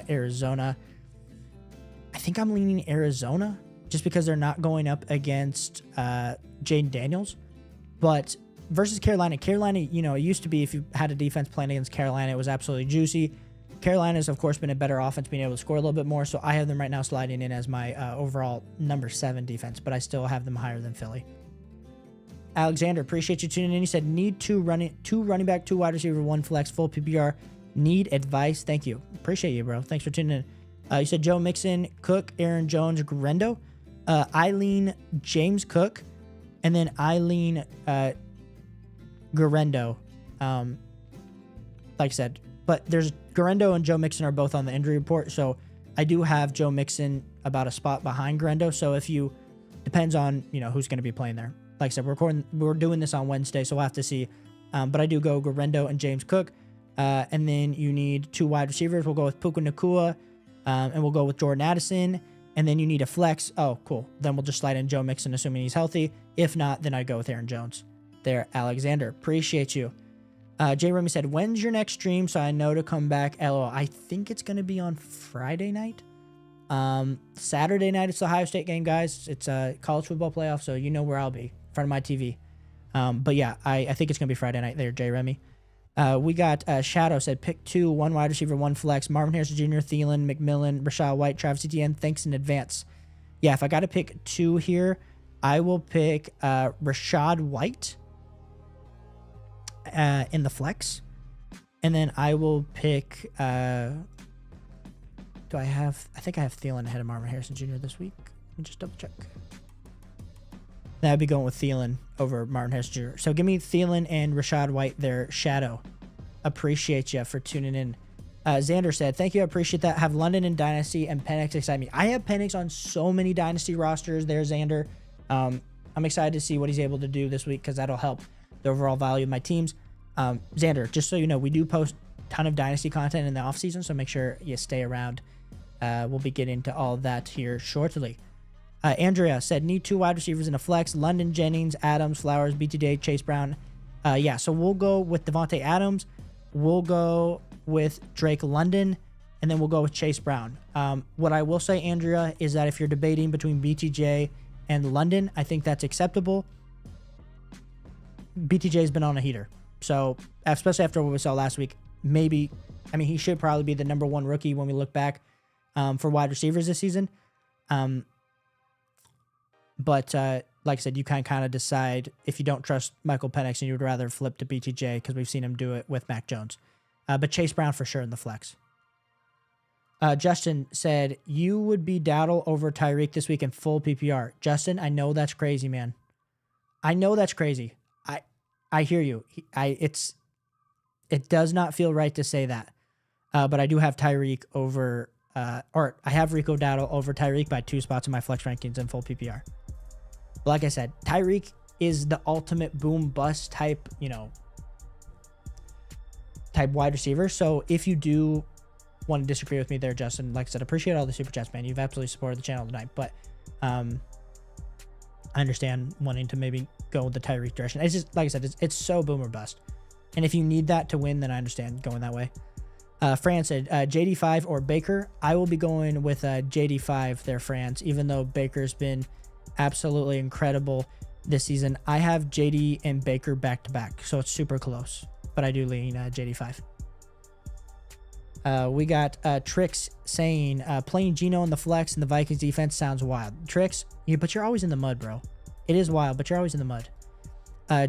Arizona. I think I'm leaning Arizona just because they're not going up against Jaden Daniels. But versus Carolina, it used to be if you had a defense playing against Carolina, it was absolutely juicy. Carolina's, of course, been a better offense, being able to score a little bit more. So I have them right now sliding in as my overall number 7 defense, but I still have them higher than Philly. Alexander, appreciate you tuning in. He said, need 2 running back, 2 wide receiver, 1 flex, full PPR. Need advice. Thank you. Appreciate you, bro. Thanks for tuning in. You said Joe Mixon, Cook, Aaron Jones, Grendo. I lean James Cook, and then I lean Garendo. Like I said, but there's Garendo and Joe Mixon are both on the injury report, so I do have Joe Mixon about a spot behind Garendo. So depends on who's going to be playing there. Like I said, we're doing this on Wednesday, so we'll have to see. But I do go Garendo and James Cook, and then you need 2 wide receivers. We'll go with Puka Nacua, and we'll go with Jordan Addison. And then you need a flex. Oh, cool. Then we'll just slide in Joe Mixon, assuming he's healthy. If not, then I go with Aaron Jones. There, Alexander. Appreciate you. Jay Remy said, when's your next stream so I know to come back? LOL. I think it's going to be on Friday night. Saturday night, it's the Ohio State game, guys. It's a college football playoff, so you know where I'll be, in front of my TV. But yeah, I think it's going to be Friday night there, Jay Remy. We got Shadow said, pick 2, 1 wide receiver, 1 flex. Marvin Harrison Jr., Thielen, McMillan, Rashad White, Travis Etienne. Thanks in advance. Yeah, if I got to pick 2 here, I will pick Rashad White in the flex. And then I will pick... I think I have Thielen ahead of Marvin Harrison Jr. this week. Let me just double check. I'd be going with Thielen over Martin Harrison Jr. So give me Thielen and Rashad White there. Shadow. Appreciate you for tuning in. Xander said, thank you. I appreciate that. Have London and Dynasty and Penix excite me. I have Penix on so many Dynasty rosters there, Xander. I'm excited to see what he's able to do this week because that'll help the overall value of my teams. Xander, just so you know, we do post a ton of Dynasty content in the offseason, so make sure you stay around. We'll be getting to all of that here shortly. Andrea said, need 2 wide receivers in a flex. London, Jennings, Adams, Flowers, BTJ, Chase Brown. Yeah, so we'll go with Devontae Adams. We'll go with Drake London. And then we'll go with Chase Brown. What I will say, Andrea, is that if you're debating between BTJ and London, I think that's acceptable. BTJ's been on a heater. So, especially after what we saw last week, maybe, I mean, he should probably be the number 1 rookie when we look back for wide receivers this season. But like I said, you can kind of decide if you don't trust Michael Penix and you would rather flip to BTJ because we've seen him do it with Mac Jones. But Chase Brown for sure in the flex. Justin said, you would be Dowdle over Tyreek this week in full PPR. Justin, I know that's crazy, man. I know that's crazy. I hear you. It does not feel right to say that. But I do have Tyreek over, or I have Rico Dowdle over Tyreek by 2 spots in my flex rankings in full PPR. But like I said, Tyreek is the ultimate boom bust type, type wide receiver. So if you do want to disagree with me there, Justin, like I said, appreciate all the super chats, man. You've absolutely supported the channel tonight, but I understand wanting to maybe go with the Tyreek direction. It's just, like I said, it's so boom or bust. And if you need that to win, then I understand going that way. Fran said, JD5 or Baker. I will be going with JD5 there, Franz, even though Baker's been absolutely incredible this season. I have JD and Baker back to back, so it's super close, but I do lean JD5. We got Trix saying, playing Geno in the flex and the Vikings defense sounds wild. Trix, but you're always in the mud, bro. It is wild, but you're always in the mud.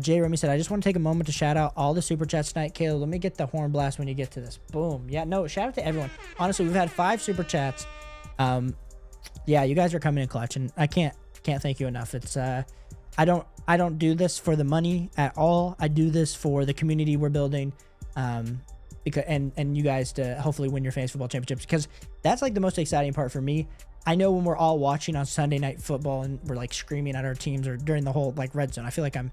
Jay Remy said, I just want to take a moment to shout out all the super chats tonight. Caleb, let me get the horn blast when you get to this. Boom. Yeah, no, shout out to everyone. Honestly, we've had 5 super chats. Yeah, you guys are coming in clutch, and I can't thank you enough. It's I don't do this for the money at all. I do this for the community we're building, because and you guys to hopefully win your fantasy football championships, because that's like the most exciting part for me. I know when we're all watching on Sunday Night Football and we're like screaming at our teams, or during the whole like red zone, I feel like I'm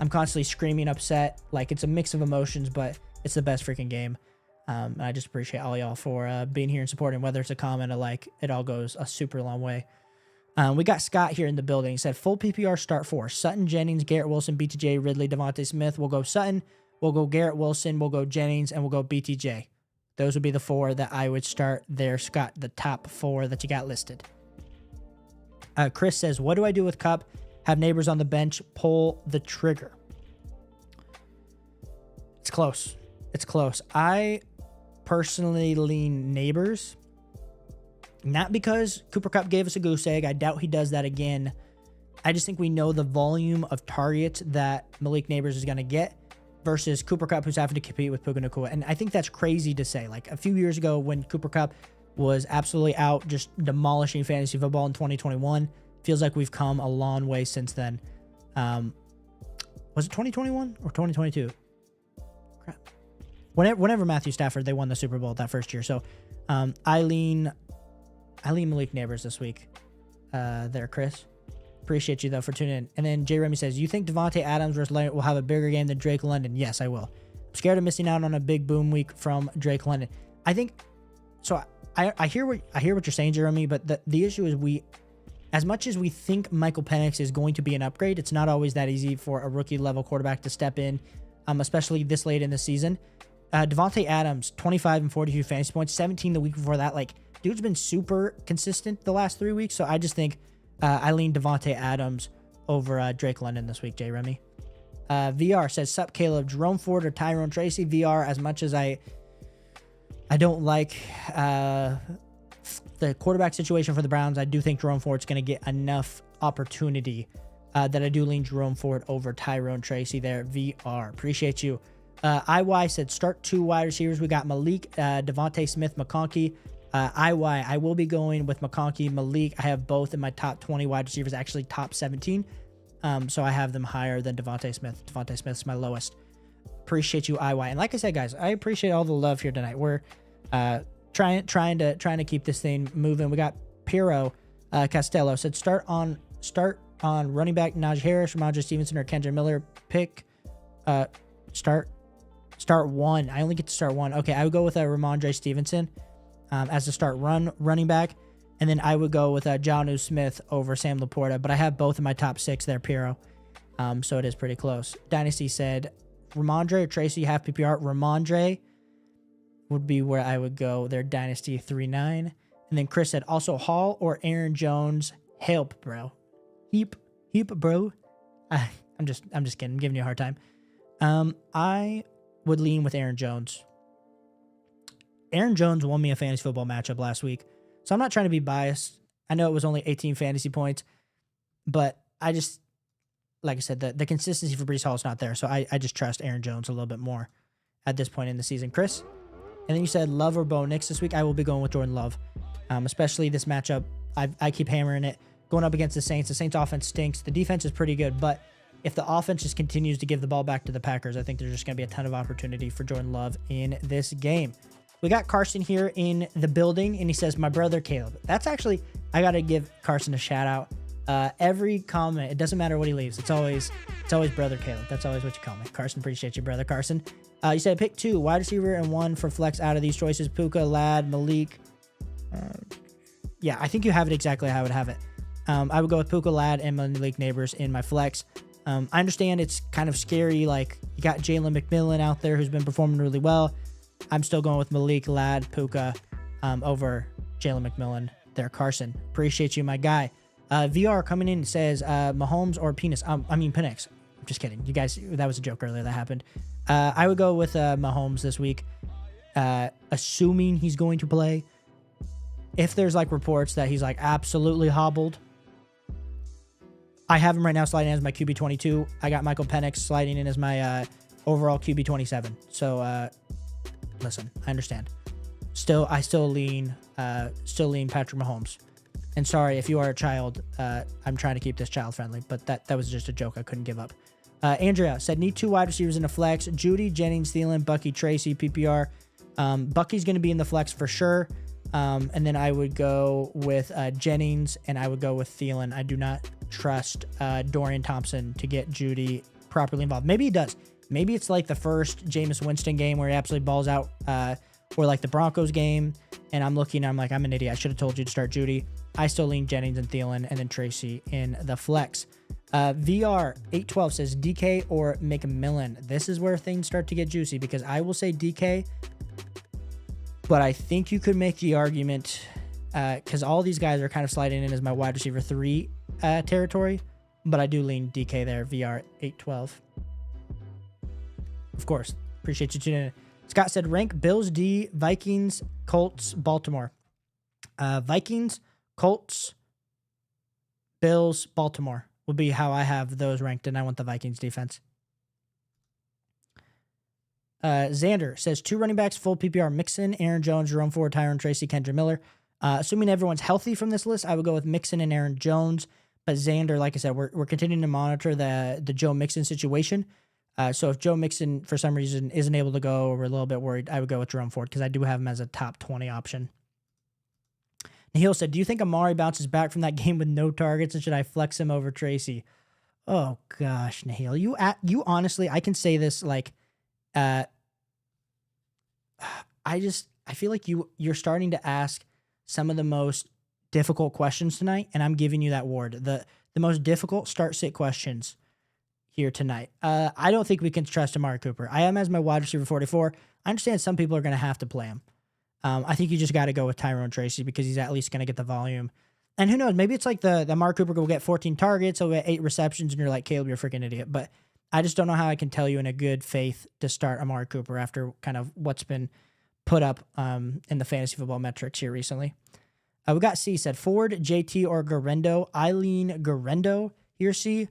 constantly screaming, upset. Like, it's a mix of emotions, but it's the best freaking game. And I just appreciate all y'all for being here and supporting, whether it's a comment, a like, it all goes a super long way. We got Scott here in the building. He said, full PPR start 4. Sutton, Jennings, Garrett Wilson, BTJ, Ridley, Devontae Smith. We'll go Sutton, we'll go Garrett Wilson, we'll go Jennings, and we'll go BTJ. Those would be the 4 that I would start there, Scott, the top 4 that you got listed. Chris says, what do I do with Cup? Have neighbors on the bench, pull the trigger. It's close. It's close. I personally lean neighbors. Not because Cooper Kupp gave us a goose egg. I doubt he does that again. I just think we know the volume of targets that Malik Neighbors is going to get versus Cooper Kupp, who's having to compete with Puka Nacua. And I think that's crazy to say. Like, a few years ago when Cooper Kupp was absolutely out, just demolishing fantasy football in 2021, feels like we've come a long way since then. Was it 2021 or 2022? Crap. Whenever Matthew Stafford, they won the Super Bowl that first year. So I lean Malik Neighbors this week. There, Chris. Appreciate you, though, for tuning in. And then Jay Remy says, you think Devontae Adams versus Leonard will have a bigger game than Drake London? Yes, I will. I'm scared of missing out on a big boom week from Drake London. I think so. I hear what you're saying, Jeremy, but the issue is as much as we think Michael Penix is going to be an upgrade, it's not always that easy for a rookie level quarterback to step in especially this late in the season. Devontae Adams, 25 and 42 fantasy points, 17 the week before that. Like, dude's been super consistent the last 3 weeks. So I just think I lean Devontae Adams over Drake London this week, J. Remy. VR says, sup, Caleb, Jerome Ford or Tyrone Tracy? VR, as much as I don't like the quarterback situation for the Browns, I do think Jerome Ford's going to get enough opportunity that I do lean Jerome Ford over Tyrone Tracy there. VR, appreciate you. IY said, start 2 wide receivers. We got Malik, Devontae Smith, McConkey. IY, I will be going with McConkey, Malik. I have both in my top 20 wide receivers, actually top 17. So I have them higher than Devontae Smith. Devontae Smith's my lowest. Appreciate you, IY. And like I said, guys, I appreciate all the love here tonight. We're trying to keep this thing moving. We got Piero Castello said, start on running back Najee Harris, Ramondre Stevenson, or Kendra Miller. Pick start one. I only get to start one. Okay, I would go with Ramondre Stevenson as the start running back. And then I would go with Jonnu Smith over Sam Laporta. But I have both in my top 6 there, Piero. So it is pretty close. Dynasty said, Ramondre or Tracy, half PPR. Ramondre would be where I would go. Their Dynasty 3-9. And then Chris said, also Hall or Aaron Jones. Help, bro. Heap, bro. I'm just kidding. I'm giving you a hard time. I would lean with Aaron Jones. Aaron Jones won me a fantasy football matchup last week. So I'm not trying to be biased. I know it was only 18 fantasy points, but I just, like I said, the consistency for Breece Hall is not there. So I just trust Aaron Jones a little bit more at this point in the season. Chris? And then you said Love or Bo Nix this week. I will be going with Jordan Love, especially this matchup. I keep hammering it. Going up against the Saints offense stinks. The defense is pretty good, but if the offense just continues to give the ball back to the Packers, I think there's just going to be a ton of opportunity for Jordan Love in this game. We got Carson here in the building, and he says, my brother Caleb. That's actually, I got to give Carson a shout out. Every comment, it doesn't matter what he leaves. It's always brother Caleb. That's always what you call me. Carson, appreciate you, brother Carson. You said pick 2, wide receiver, and 1 for flex out of these choices. Puka, Ladd, Malik. Yeah, I think you have it exactly how I would have it. I would go with Puka, Ladd, and Malik Neighbors in my flex. I understand it's kind of scary. Like, you got Jalen McMillan out there who's been performing really well. I'm still going with Malik, Ladd, Puka over Jalen McMillan there. Carson, appreciate you, my guy. VR coming in says Mahomes or Penix. Penix. I'm just kidding. You guys, that was a joke earlier that happened. I would go with Mahomes this week, assuming he's going to play. If there's like reports that he's like absolutely hobbled, I have him right now sliding in as my QB 22. I got Michael Penix sliding in as my overall QB 27. So listen, I understand. I still lean Patrick Mahomes. And sorry if you are a child. I'm trying to keep this child friendly, but that was just a joke I couldn't give up. Andrea said need 2 wide receivers in a flex. Judy, Jennings, Thielen, Bucky, Tracy, PPR. Bucky's going to be in the flex for sure. And then I would go with Jennings, and I would go with Thielen. I do not trust Dorian Thompson to get Judy properly involved. Maybe he does. Maybe it's like the first Jameis Winston game where he absolutely balls out, or like the Broncos game, and I'm like, I'm an idiot. I should have told you to start Judy. I still lean Jennings and Thielen, and then Tracy in the flex. VR812 says DK or McMillan. This is where things start to get juicy, because I will say DK, but I think you could make the argument, because all these guys are kind of sliding in as my wide receiver 3 territory, but I do lean DK there, VR812. Of course. Appreciate you tuning in. Scott said, rank Bills D, Vikings, Colts, Baltimore. Vikings, Colts, Bills, Baltimore would be how I have those ranked, and I want the Vikings defense. Xander says 2 running backs, full PPR, Mixon, Aaron Jones, Jerome Ford, Tyrone Tracy, Kendra Miller. Assuming everyone's healthy from this list, I would go with Mixon and Aaron Jones. But Xander, like I said, we're continuing to monitor the Joe Mixon situation. So if Joe Mixon, for some reason, isn't able to go, or we're a little bit worried, I would go with Jerome Ford, because I do have him as a top 20 option. Nahil said, do you think Amari bounces back from that game with no targets, and should I flex him over Tracy? Oh, gosh, Nahil. You honestly, I can say this, like, I feel like you're starting to ask some of the most difficult questions tonight, and I'm giving you that ward. The most difficult start-sit questions. here tonight. I don't think we can trust Amari Cooper. I am as my wide receiver 44. I understand some people are going to have to play him. I think you just got to go with Tyrone Tracy because he's at least going to get the volume. And who knows, maybe it's like the Amari Cooper will get 14 targets, he'll get 8 receptions, and you're like, Caleb, you're a freaking idiot. But I just don't know how I can tell you in a good faith to start Amari Cooper after kind of what's been put up in the fantasy football metrics here recently. We got C said Ford, JT, or Garendo. I lean Garendo here, C,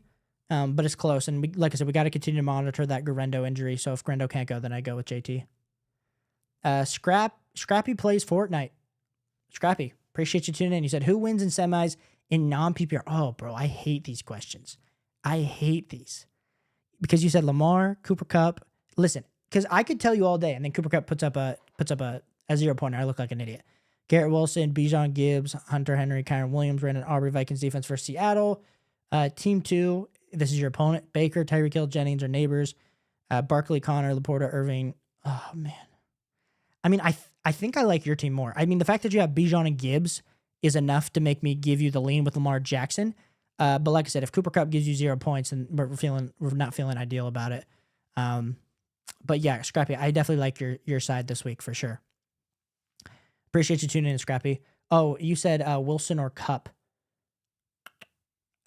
but it's close. And like I said, we got to continue to monitor that Garendo injury. So if Garendo can't go, then I go with JT. Scrappy plays Fortnite. Scrappy, appreciate you tuning in. You said, who wins in semis in non-PPR? Oh, bro, I hate these questions. I hate these. Because you said Lamar, Cooper Kupp. Listen, because I could tell you all day, and then Cooper Kupp puts up a 0-pointer. I look like an idiot. Garrett Wilson, Bijan Gibbs, Hunter Henry, Kyron Williams, Brandon Aubrey, Vikings defense for Seattle. Team 2, this is your opponent. Baker, Tyreek Hill, Jennings are neighbors. Barkley, Connor, Laporta, Irving. Oh, man. I mean, I think I like your team more. I mean, the fact that you have Bijan and Gibbs is enough to make me give you the lean with Lamar Jackson. But like I said, if Cooper Kupp gives you 0 points, then we're not feeling ideal about it. But yeah, Scrappy, I definitely like your side this week for sure. Appreciate you tuning in, Scrappy. Oh, you said Wilson or Kupp.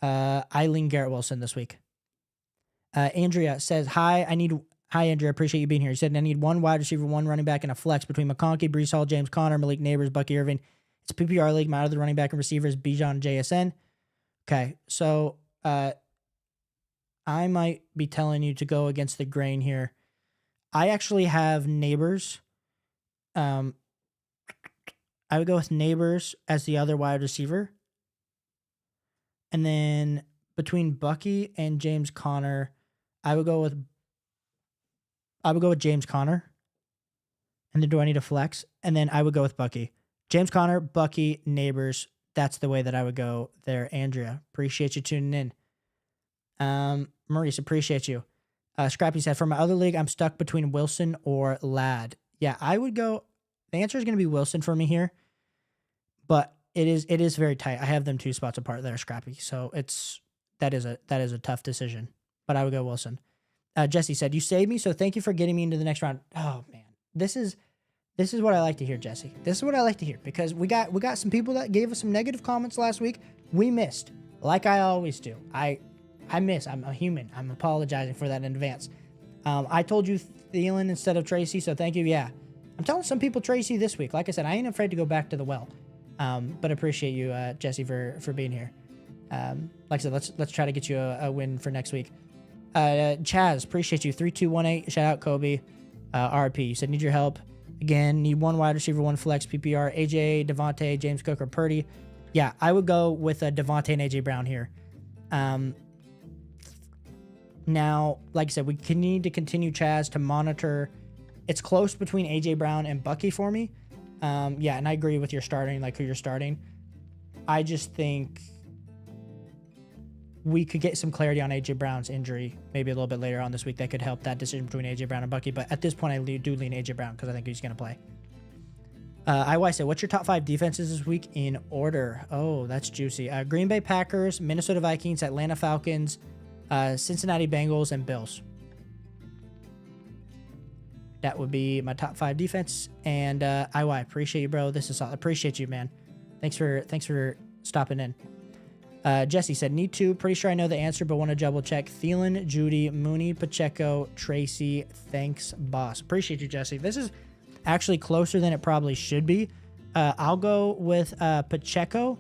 I lean Garrett Wilson this week. Andrea says, Hi, Andrea. Appreciate you being here. You said, I need one wide receiver, one running back, and a flex between McConkey, Breece Hall, James Conner, Malik Neighbors, Bucky Irving. It's a PPR league. My other running back and receiver is Bijan JSN. Okay, so I might be telling you to go against the grain here. I actually have Neighbors. I would go with Neighbors as the other wide receiver. And then between Bucky and James Conner, I would go with James Conner. And then do I need a flex? And then I would go with Bucky. James Conner, Bucky, Neighbors. That's the way that I would go there, Andrea. Appreciate you tuning in. Maurice, appreciate you. Scrappy said, for my other league, I'm stuck between Wilson or Ladd. Yeah, I would go. The answer is going to be Wilson for me here, but it is very tight. I have them 2 spots apart there, Scrappy. So that is a tough decision, but I would go Wilson. Jesse said, you saved me, so thank you for getting me into the next round. Oh man, this is what I like to hear, Jesse. This is what I like to hear because we got some people that gave us some negative comments last week. We missed, like I always do. I miss. I'm a human. I'm apologizing for that in advance. I told you Thielen instead of Tracy, so thank you. Yeah. I'm telling some people Tracy this week. Like I said, I ain't afraid to go back to the well. But appreciate you, Jesse, for being here. Like I said, let's try to get you a win for next week. Chaz, appreciate you. 3218. Shout out Kobe. RP. You said need your help. Again, need one wide receiver, one flex, PPR, AJ, Devontae, James Cook, or Purdy. Yeah, I would go with Devontae and AJ Brown here. Now, like I said, we need to continue, Chaz, to monitor. It's close between AJ Brown and Bucky for me. Yeah, and I agree with your starting, like who you're starting. I just think we could get some clarity on AJ Brown's injury maybe a little bit later on this week that could help that decision between AJ Brown and Bucky. But at this point, I do lean AJ Brown because I think he's going to play. IY said, what's your top 5 defenses this week in order? Oh, that's juicy. Green Bay Packers, Minnesota Vikings, Atlanta Falcons, Cincinnati Bengals, and Bills. That would be my top 5 defense. And IY, appreciate you, bro. This is solid. Appreciate you, man. Thanks for stopping in. Jesse said, need 2. Pretty sure I know the answer, but want to double check. Thielen, Judy, Mooney, Pacheco, Tracy. Thanks, boss. Appreciate you, Jesse. This is actually closer than it probably should be. I'll go with Pacheco.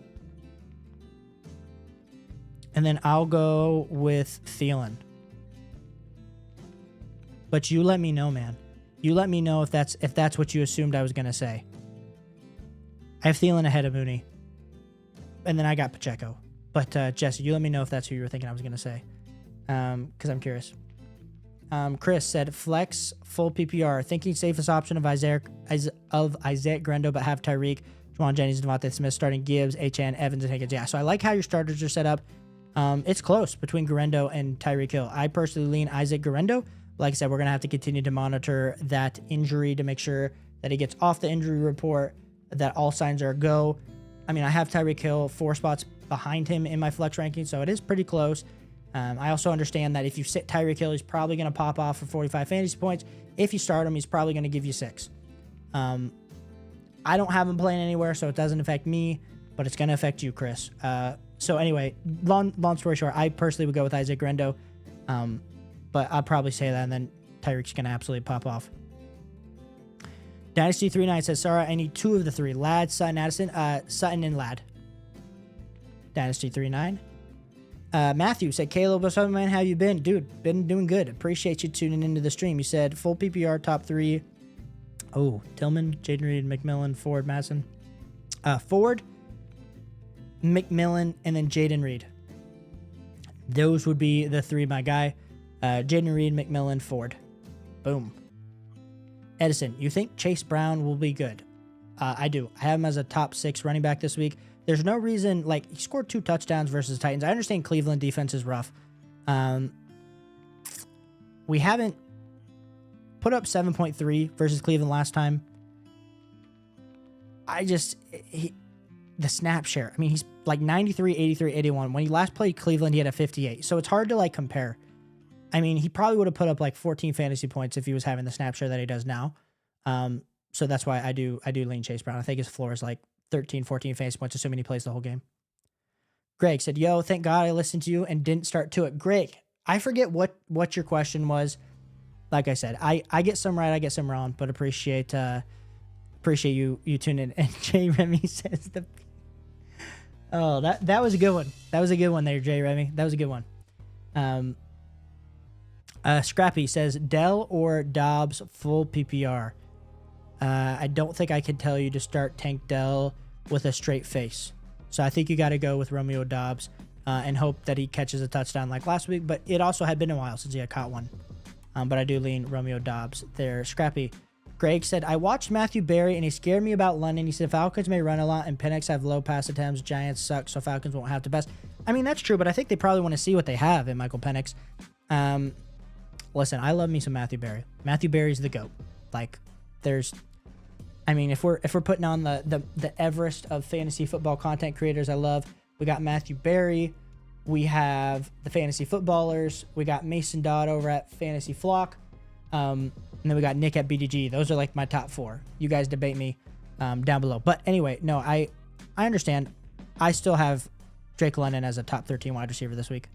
And then I'll go with Thielen. But you let me know, man. You let me know if that's what you assumed I was going to say. I have Thielen ahead of Mooney. And then I got Pacheco. But Jesse, you let me know if that's who you were thinking I was going to say. Because I'm curious. Chris said, flex, full PPR. Thinking safest option of Isaiah Grendo, but have Tyreek, Juwan Jennings, Devontae Smith, starting Gibbs, HN, Evans, and Higgins. Yeah, so I like how your starters are set up. It's close between Grendo and Tyreek Hill. I personally lean Isaac Grendo. Like I said, we're going to have to continue to monitor that injury to make sure that he gets off the injury report, that all signs are a go. I mean, I have Tyreek Hill 4 spots behind him in my flex ranking, so it is pretty close. I also understand that if you sit Tyreek Hill, he's probably going to pop off for 45 fantasy points. If you start him, he's probably going to give you 6. I don't have him playing anywhere, so it doesn't affect me, but it's going to affect you, Chris. So anyway, long story short, I personally would go with Isaac Grendo, but I'll probably say that, and then Tyreek's going to absolutely pop off. Dynasty 39 says, Sarah, I need 2 of the 3. Ladd, Sutton, Addison. Sutton and Ladd. Dynasty 39. Matthew said, Caleb, what's up, man? How you been? Dude, been doing good. Appreciate you tuning into the stream. You said full PPR top 3. Oh, Tillman, Jaden Reed, McMillan, Ford, Madison. Ford, McMillan, and then Jaden Reed. Those would be the 3, my guy. Jaden Reed, McMillan, Ford. Boom. Edison, you think Chase Brown will be good? I do. I have him as a top 6 running back this week. There's no reason, like, he scored 2 touchdowns versus the Titans. I understand Cleveland defense is rough. We haven't put up 7.3 versus Cleveland last time. The snap share. I mean, he's like 93, 83, 81. When he last played Cleveland, he had a 58. So it's hard to, like, compare. I mean, he probably would have put up like 14 fantasy points if he was having the snap share that he does now. So that's why I do lean Chase Brown. I think his floor is like 13, 14 fantasy points, assuming he plays the whole game. Greg said, yo, thank God I listened to you and didn't start to it. Greg, I forget what your question was. Like I said, I get some right, I get some wrong, but appreciate you tuning in. And Jay Remy says that was a good one. That was a good one there, Jay Remy. That was a good one. Scrappy says, Dell or Dobbs full PPR. I don't think I can tell you to start Tank Dell with a straight face. So I think you got to go with Romeo Dobbs and hope that he catches a touchdown like last week. But it also had been a while since he had caught one. But I do lean Romeo Dobbs there. Scrappy. Greg said, I watched Matthew Berry and he scared me about London. He said Falcons may run a lot and Penix have low pass attempts. Giants suck, so Falcons won't have to pass. I mean, that's true, but I think they probably want to see what they have in Michael Penix. Listen, I love me some Matthew Berry. Matthew Berry's the GOAT. Like, if we're putting on the Everest of fantasy football content creators I love, we got Matthew Berry. We have the fantasy footballers. We got Mason Dodd over at Fantasy Flock. And then we got Nick at BDG. Those are like my top 4. You guys debate me down below. But anyway, no, I understand. I still have Drake London as a top 13 wide receiver this week.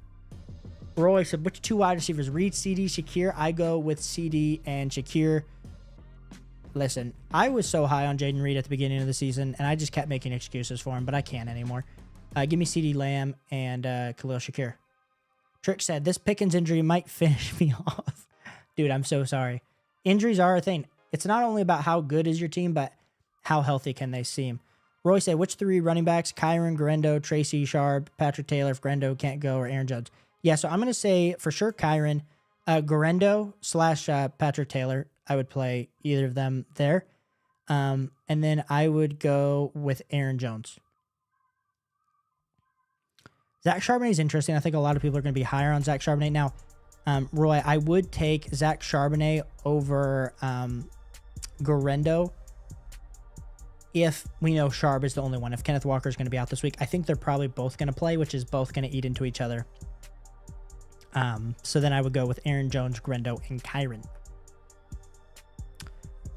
Roy said, which 2 wide receivers? Reed, CD, Shakir. I go with CD and Shakir. Listen, I was so high on Jaden Reed at the beginning of the season, and I just kept making excuses for him, but I can't anymore. Give me CD Lamb and Khalil Shakir. Trick said, this Pickens injury might finish me off. Dude, I'm so sorry. Injuries are a thing. It's not only about how good is your team, but how healthy can they seem. Roy said, which 3 running backs? Kyron, Garendo, Tracy Sharp, Patrick Taylor if Garendo can't go, or Aaron Jones. Yeah, so I'm going to say for sure Kyron, Garendo / Patrick Taylor. I would play either of them there. And then I would go with Aaron Jones. Zach Charbonnet is interesting. I think a lot of people are going to be higher on Zach Charbonnet. Now, Roy, I would take Zach Charbonnet over Garendo if we know Sharp is the only one. If Kenneth Walker is going to be out this week, I think they're probably both going to play, which is both going to eat into each other. So then I would go with Aaron Jones, Garendo, and Kyron.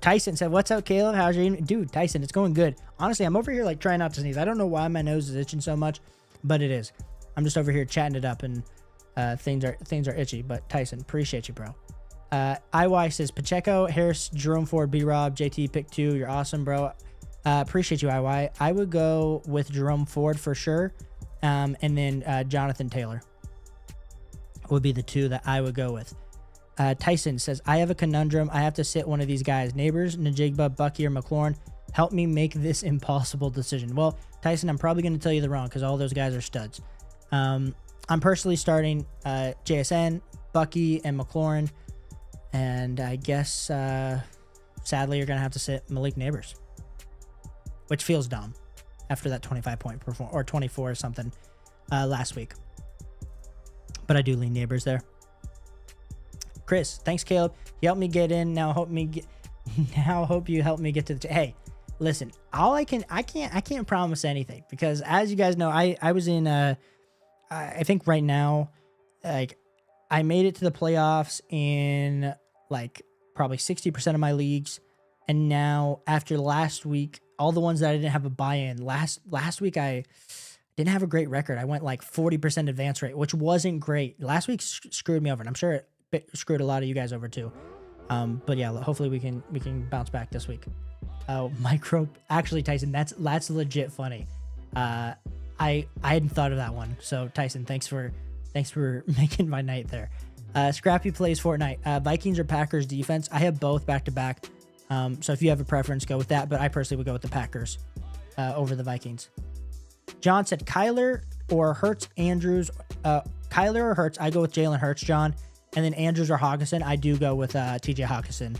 Tyson said, what's up, Caleb? How's your evening? Dude, Tyson, it's going good. Honestly, I'm over here like trying not to sneeze. I don't know why my nose is itching so much, but it is. I'm just over here chatting it up, and things are itchy. But Tyson, appreciate you, bro. IY says, Pacheco, Harris, Jerome Ford, B-Rob, JT, pick 2. You're awesome, bro. Appreciate you, IY. I would go with Jerome Ford for sure. And then Jonathan Taylor would be the 2 that I would go with. Tyson says, I have a conundrum. I have to sit one of these guys. Neighbors, Najigba, Bucky, or McLaurin. Help me make this impossible decision. Well, Tyson, I'm probably going to tell you the wrong because all those guys are studs. I'm personally starting JSN, Bucky, and McLaurin. And I guess, sadly, you're going to have to sit Malik Neighbors, which feels dumb after that 25-point performance, or 24 or something last week. But I do lean Neighbors there. Chris, thanks, Caleb. You helped me get in. Now hope you help me get to the. Hey, listen. I can't promise anything because, as you guys know, I was in. I think right now, like I made it to the playoffs in like probably 60% of my leagues. And now after last week, all the ones that I didn't have a buy-in, last week I didn't have a great record. I went like 40% advance rate, which wasn't great. Last week screwed me over, and I'm sure it screwed a lot of you guys over too. But yeah, hopefully we can bounce back this week. Micro, actually, Tyson, that's legit funny. I hadn't thought of that one. So Tyson, thanks for making my night there. Scrappy plays Fortnite. Vikings or Packers defense. I have both back to back. So if you have a preference, go with that. But I personally would go with the Packers over the Vikings. John said Kyler or Hurts, Andrews. Kyler or Hurts. I go with Jalen Hurts, John. And then Andrews or Hawkinson. I do go with TJ Hawkinson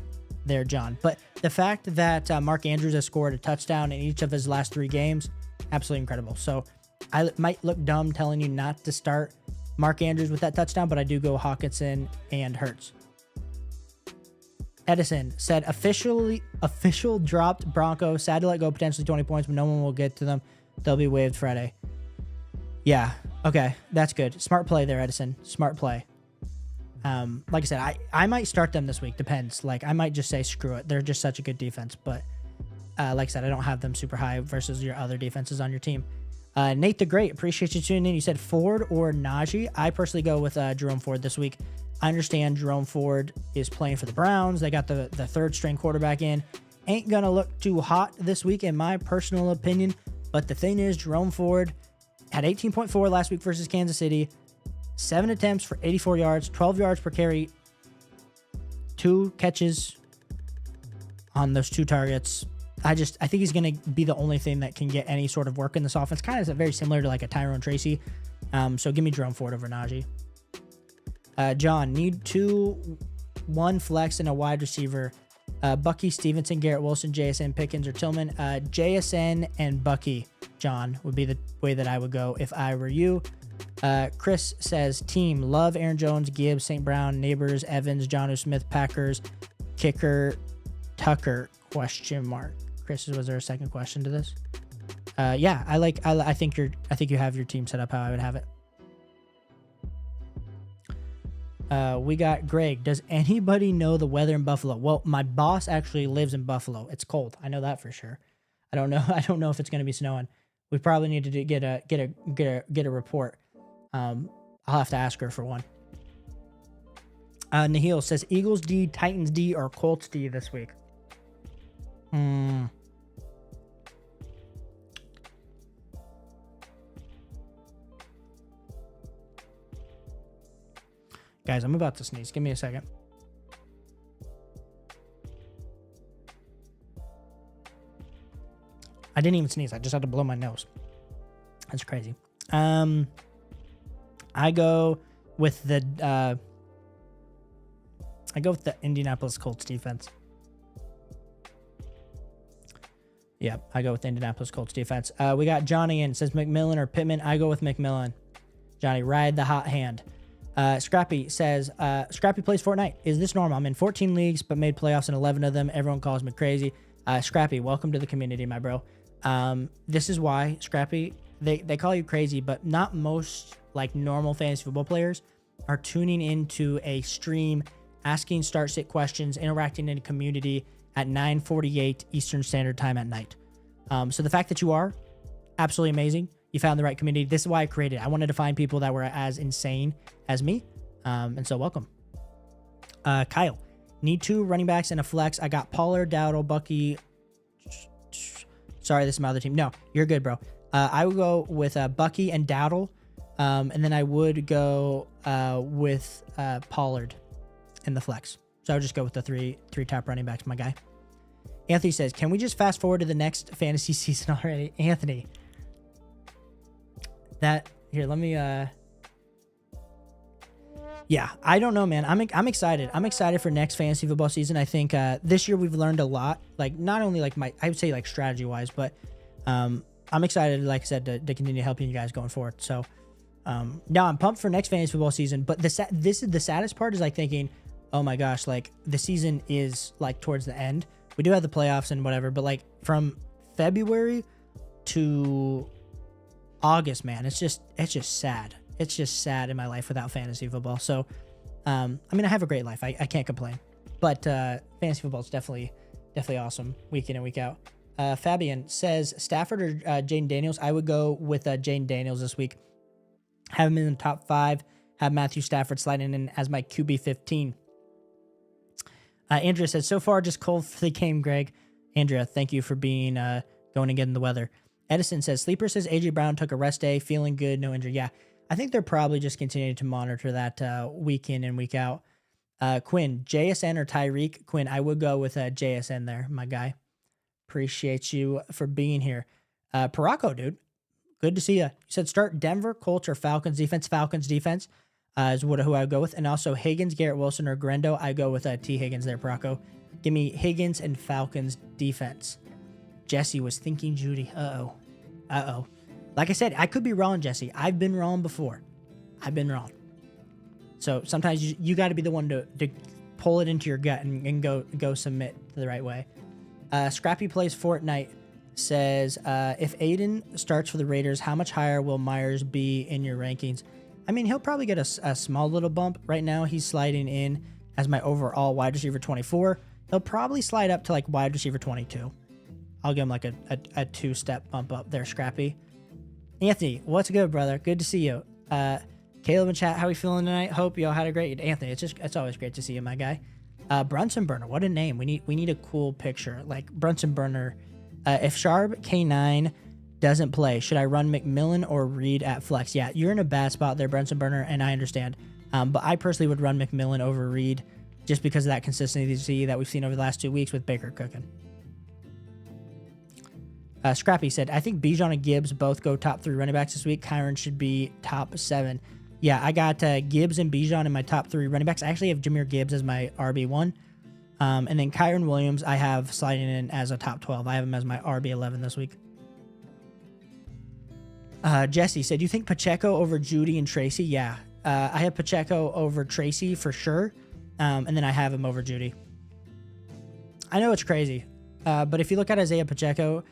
there, John. But the fact that Mark Andrews has scored a touchdown in each of his last 3 games, absolutely incredible. So I might look dumb telling you not to start Mark Andrews with that touchdown, but I do go Hawkinson and Hurts. Edison said official dropped Broncos. Sad to let go potentially 20 points, but no one will get to them. They'll be waived Friday. Yeah. Okay. That's good. Smart play there, Edison. Smart play. Like I said, I might start them this week. Depends. Like I might just say screw it. They're just such a good defense. But like I said, I don't have them super high versus your other defenses on your team. Nate the Great, appreciate you tuning in. You said Ford or Najee. I personally go with Jerome Ford this week. I understand Jerome Ford is playing for the Browns. They got the third string quarterback in. Ain't gonna look too hot this week in my personal opinion. But the thing is, Jerome Ford had 18.4 last week versus Kansas City. 7 attempts for 84 yards, 12 yards per carry, 2 catches on those 2 targets. I think he's going to be the only thing that can get any sort of work in this offense. Kind of very similar to like a Tyrone Tracy. So give me Jerome Ford over Najee. John, need 1 flex and a wide receiver. Bucky, Stevenson, Garrett Wilson, JSN, Pickens, or Tillman. JSN and Bucky, John, would be the way that I would go if I were you. Chris says, team, love Aaron Jones, Gibbs, St. Brown, Neighbors, Evans, Jonnu Smith, Packers, kicker, Tucker, ? Chris, was there a second question to this? Yeah, I think you have your team set up how I would have it. We got Greg. Does anybody know the weather in Buffalo? Well, my boss actually lives in Buffalo. It's cold. I know that for sure. I don't know if it's going to be snowing. We probably need to get a report. I'll have to ask her for one. Nahil says Eagles D, Titans D, or Colts D this week. Guys, I'm about to sneeze. Give me a second. I didn't even sneeze. I just had to blow my nose. That's crazy. I go with the Indianapolis Colts defense. Yep, I go with the Indianapolis Colts defense. We got Johnny in. Says McMillan or Pittman. I go with McMillan. Johnny, ride the hot hand. Scrappy says, Scrappy plays Fortnite. Is this normal? I'm in 14 leagues, but made playoffs in 11 of them. Everyone calls me crazy. Scrappy, welcome to the community, my bro. This is why, Scrappy, they call you crazy, but not most like normal fantasy football players are tuning into a stream, asking start-sit questions, interacting in a community at 9:48 Eastern Standard Time at night. So the fact that you are, absolutely amazing. You found the right community. This is why I created it. I wanted to find people that were as insane as me. And so welcome. Kyle, need 2 running backs and a flex. I got Pollard, Dowdle, Bucky. Sorry, this is my other team. No, you're good, bro. I would go with Bucky and Dowdle. And then I would go with Pollard in the flex. So I would just go with the three top running backs, my guy. Anthony says, can we just fast forward to the next fantasy season already? Anthony. Let me yeah, I don't know, man. I'm excited. I'm excited for next fantasy football season. I think this year we've learned a lot, like not only like I would say like strategy wise, but I'm excited, like I said, to continue helping you guys going forward. So now I'm pumped for next fantasy football season, but this is the saddest part is like thinking, oh my gosh, like the season is like towards the end. We do have the playoffs and whatever, but like from February to August, man, it's just sad. it's just sad in my life without fantasy football. So, I mean, I have a great life. I can't complain. But fantasy football is definitely awesome week in and week out. Fabian says, Stafford or Jaden Daniels? I would go with Jaden Daniels this week. Have him in the top 5. Have Matthew Stafford sliding in as my QB 15. Andrea says, so far just cold for the game, Greg. Andrea, thank you for being going and getting the weather. Edison says, Sleeper says A.J. Brown took a rest day, feeling good, no injury. Yeah, I think they're probably just continuing to monitor that week in and week out. Quinn, JSN or Tyreek? Quinn, I would go with JSN there, my guy. Appreciate you for being here. Paraco, dude, good to see you. You said start Denver, Colts, or Falcons defense. Falcons defense is who I would go with. And also Higgins, Garrett Wilson, or Grendo. I go with T. Higgins there, Paraco. Give me Higgins and Falcons defense. Jesse was thinking Judy. Uh-oh. Like I said, I could be wrong, Jesse. I've been wrong before. I've been wrong. So sometimes you got to be the one to pull it into your gut and go submit the right way. Scrappy Plays Fortnite says, if Aiden starts for the Raiders, how much higher will Myers be in your rankings? I mean, he'll probably get a small little bump. Right now, he's sliding in as my overall wide receiver 24. He'll probably slide up to like wide receiver 22. I'll give him like a 2-step bump up there, Scrappy. Anthony, what's good, brother? Good to see you. Caleb in chat, how we feeling tonight? Hope y'all had a great Anthony. It's always great to see you, my guy. Brunson Burner, what a name. We need a cool picture like Brunson Burner. If Sharp K9 doesn't play, should I run McMillan or Reed at flex? Yeah, you're in a bad spot there, Brunson Burner, and I understand. But I personally would run McMillan over Reed just because of that consistency that we've seen over the last 2 weeks with Baker cooking. Scrappy said, I think Bijan and Gibbs both go top 3 running backs this week. Kyron should be top 7. Yeah, I got Gibbs and Bijan in my top 3 running backs. I actually have Jahmyr Gibbs as my RB1. And then Kyron Williams, I have sliding in as a top 12. I have him as my RB11 this week. Jesse said, you think Pacheco over Judy and Tracy? Yeah, I have Pacheco over Tracy for sure. And then I have him over Judy. I know it's crazy. But if you look at Isaiah Pacheco,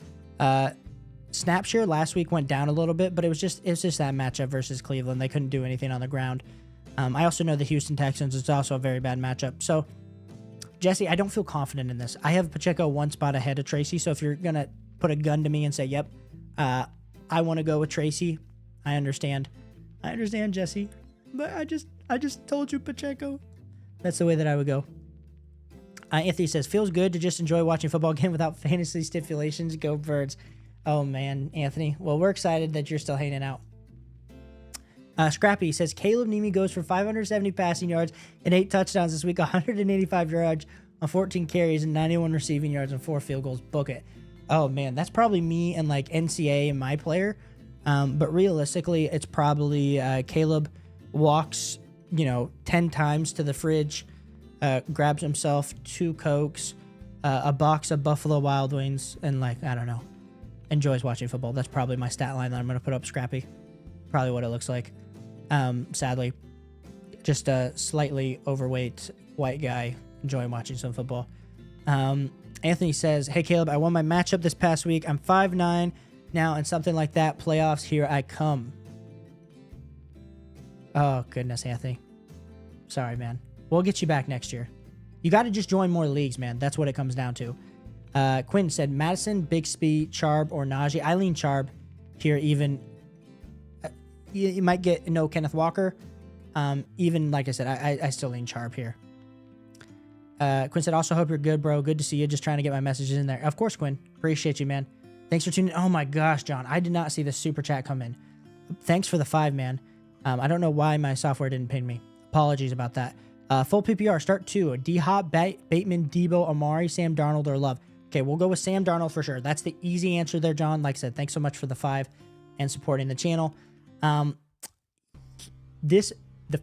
snap share last week went down a little bit, but it was just that matchup versus Cleveland. They couldn't do anything on the ground. I also know the Houston Texans is also a very bad matchup. So, Jesse, I don't feel confident in this. I have Pacheco 1 spot ahead of Tracy. So if you're gonna put a gun to me and say, "Yep, I want to go with Tracy," I understand. I understand, Jesse, but I just told you Pacheco. That's the way that I would go. Anthony says, feels good to just enjoy watching football again without fantasy stipulations. Go Birds. Oh, man, Anthony. Well, we're excited that you're still hanging out. Scrappy says, Caleb Nemi goes for 570 passing yards and 8 touchdowns this week, 185 yards on 14 carries and 91 receiving yards and 4 field goals. Book it. Oh, man, that's probably me and like NCA and my player. But realistically, it's probably Caleb walks, 10 times to the fridge, grabs himself 2 Cokes, a box of Buffalo Wild Wings, and I don't know, enjoys watching football. That's probably my stat line that I'm going to put up, Scrappy. Probably what it looks like. Sadly, just a slightly overweight white guy enjoying watching some football. Anthony says, hey, Caleb, I won my matchup this past week. I'm 5'9" now, and something like that. Playoffs, here I come. Oh, goodness, Anthony. Sorry, man. We'll get you back next year. You got to just join more leagues, man. That's what it comes down to. Quinn said, Madison, Bixby, Charb, or Najee. I lean Charb here even. You might get no Kenneth Walker. Even, like I said, I still lean Charb here. Quinn said, also hope you're good, bro. Good to see you. Just trying to get my messages in there. Of course, Quinn. Appreciate you, man. Thanks for tuning in. Oh, my gosh, John. I did not see the super chat come in. Thanks for the 5, man. I don't know why my software didn't ping me. Apologies about that. Full PPR, start 2. D-Hop, Bateman, Debo, Amari, Sam Darnold, or Love. Okay, we'll go with Sam Darnold for sure. That's the easy answer there, John. Like I said, thanks so much for the 5 and supporting the channel. The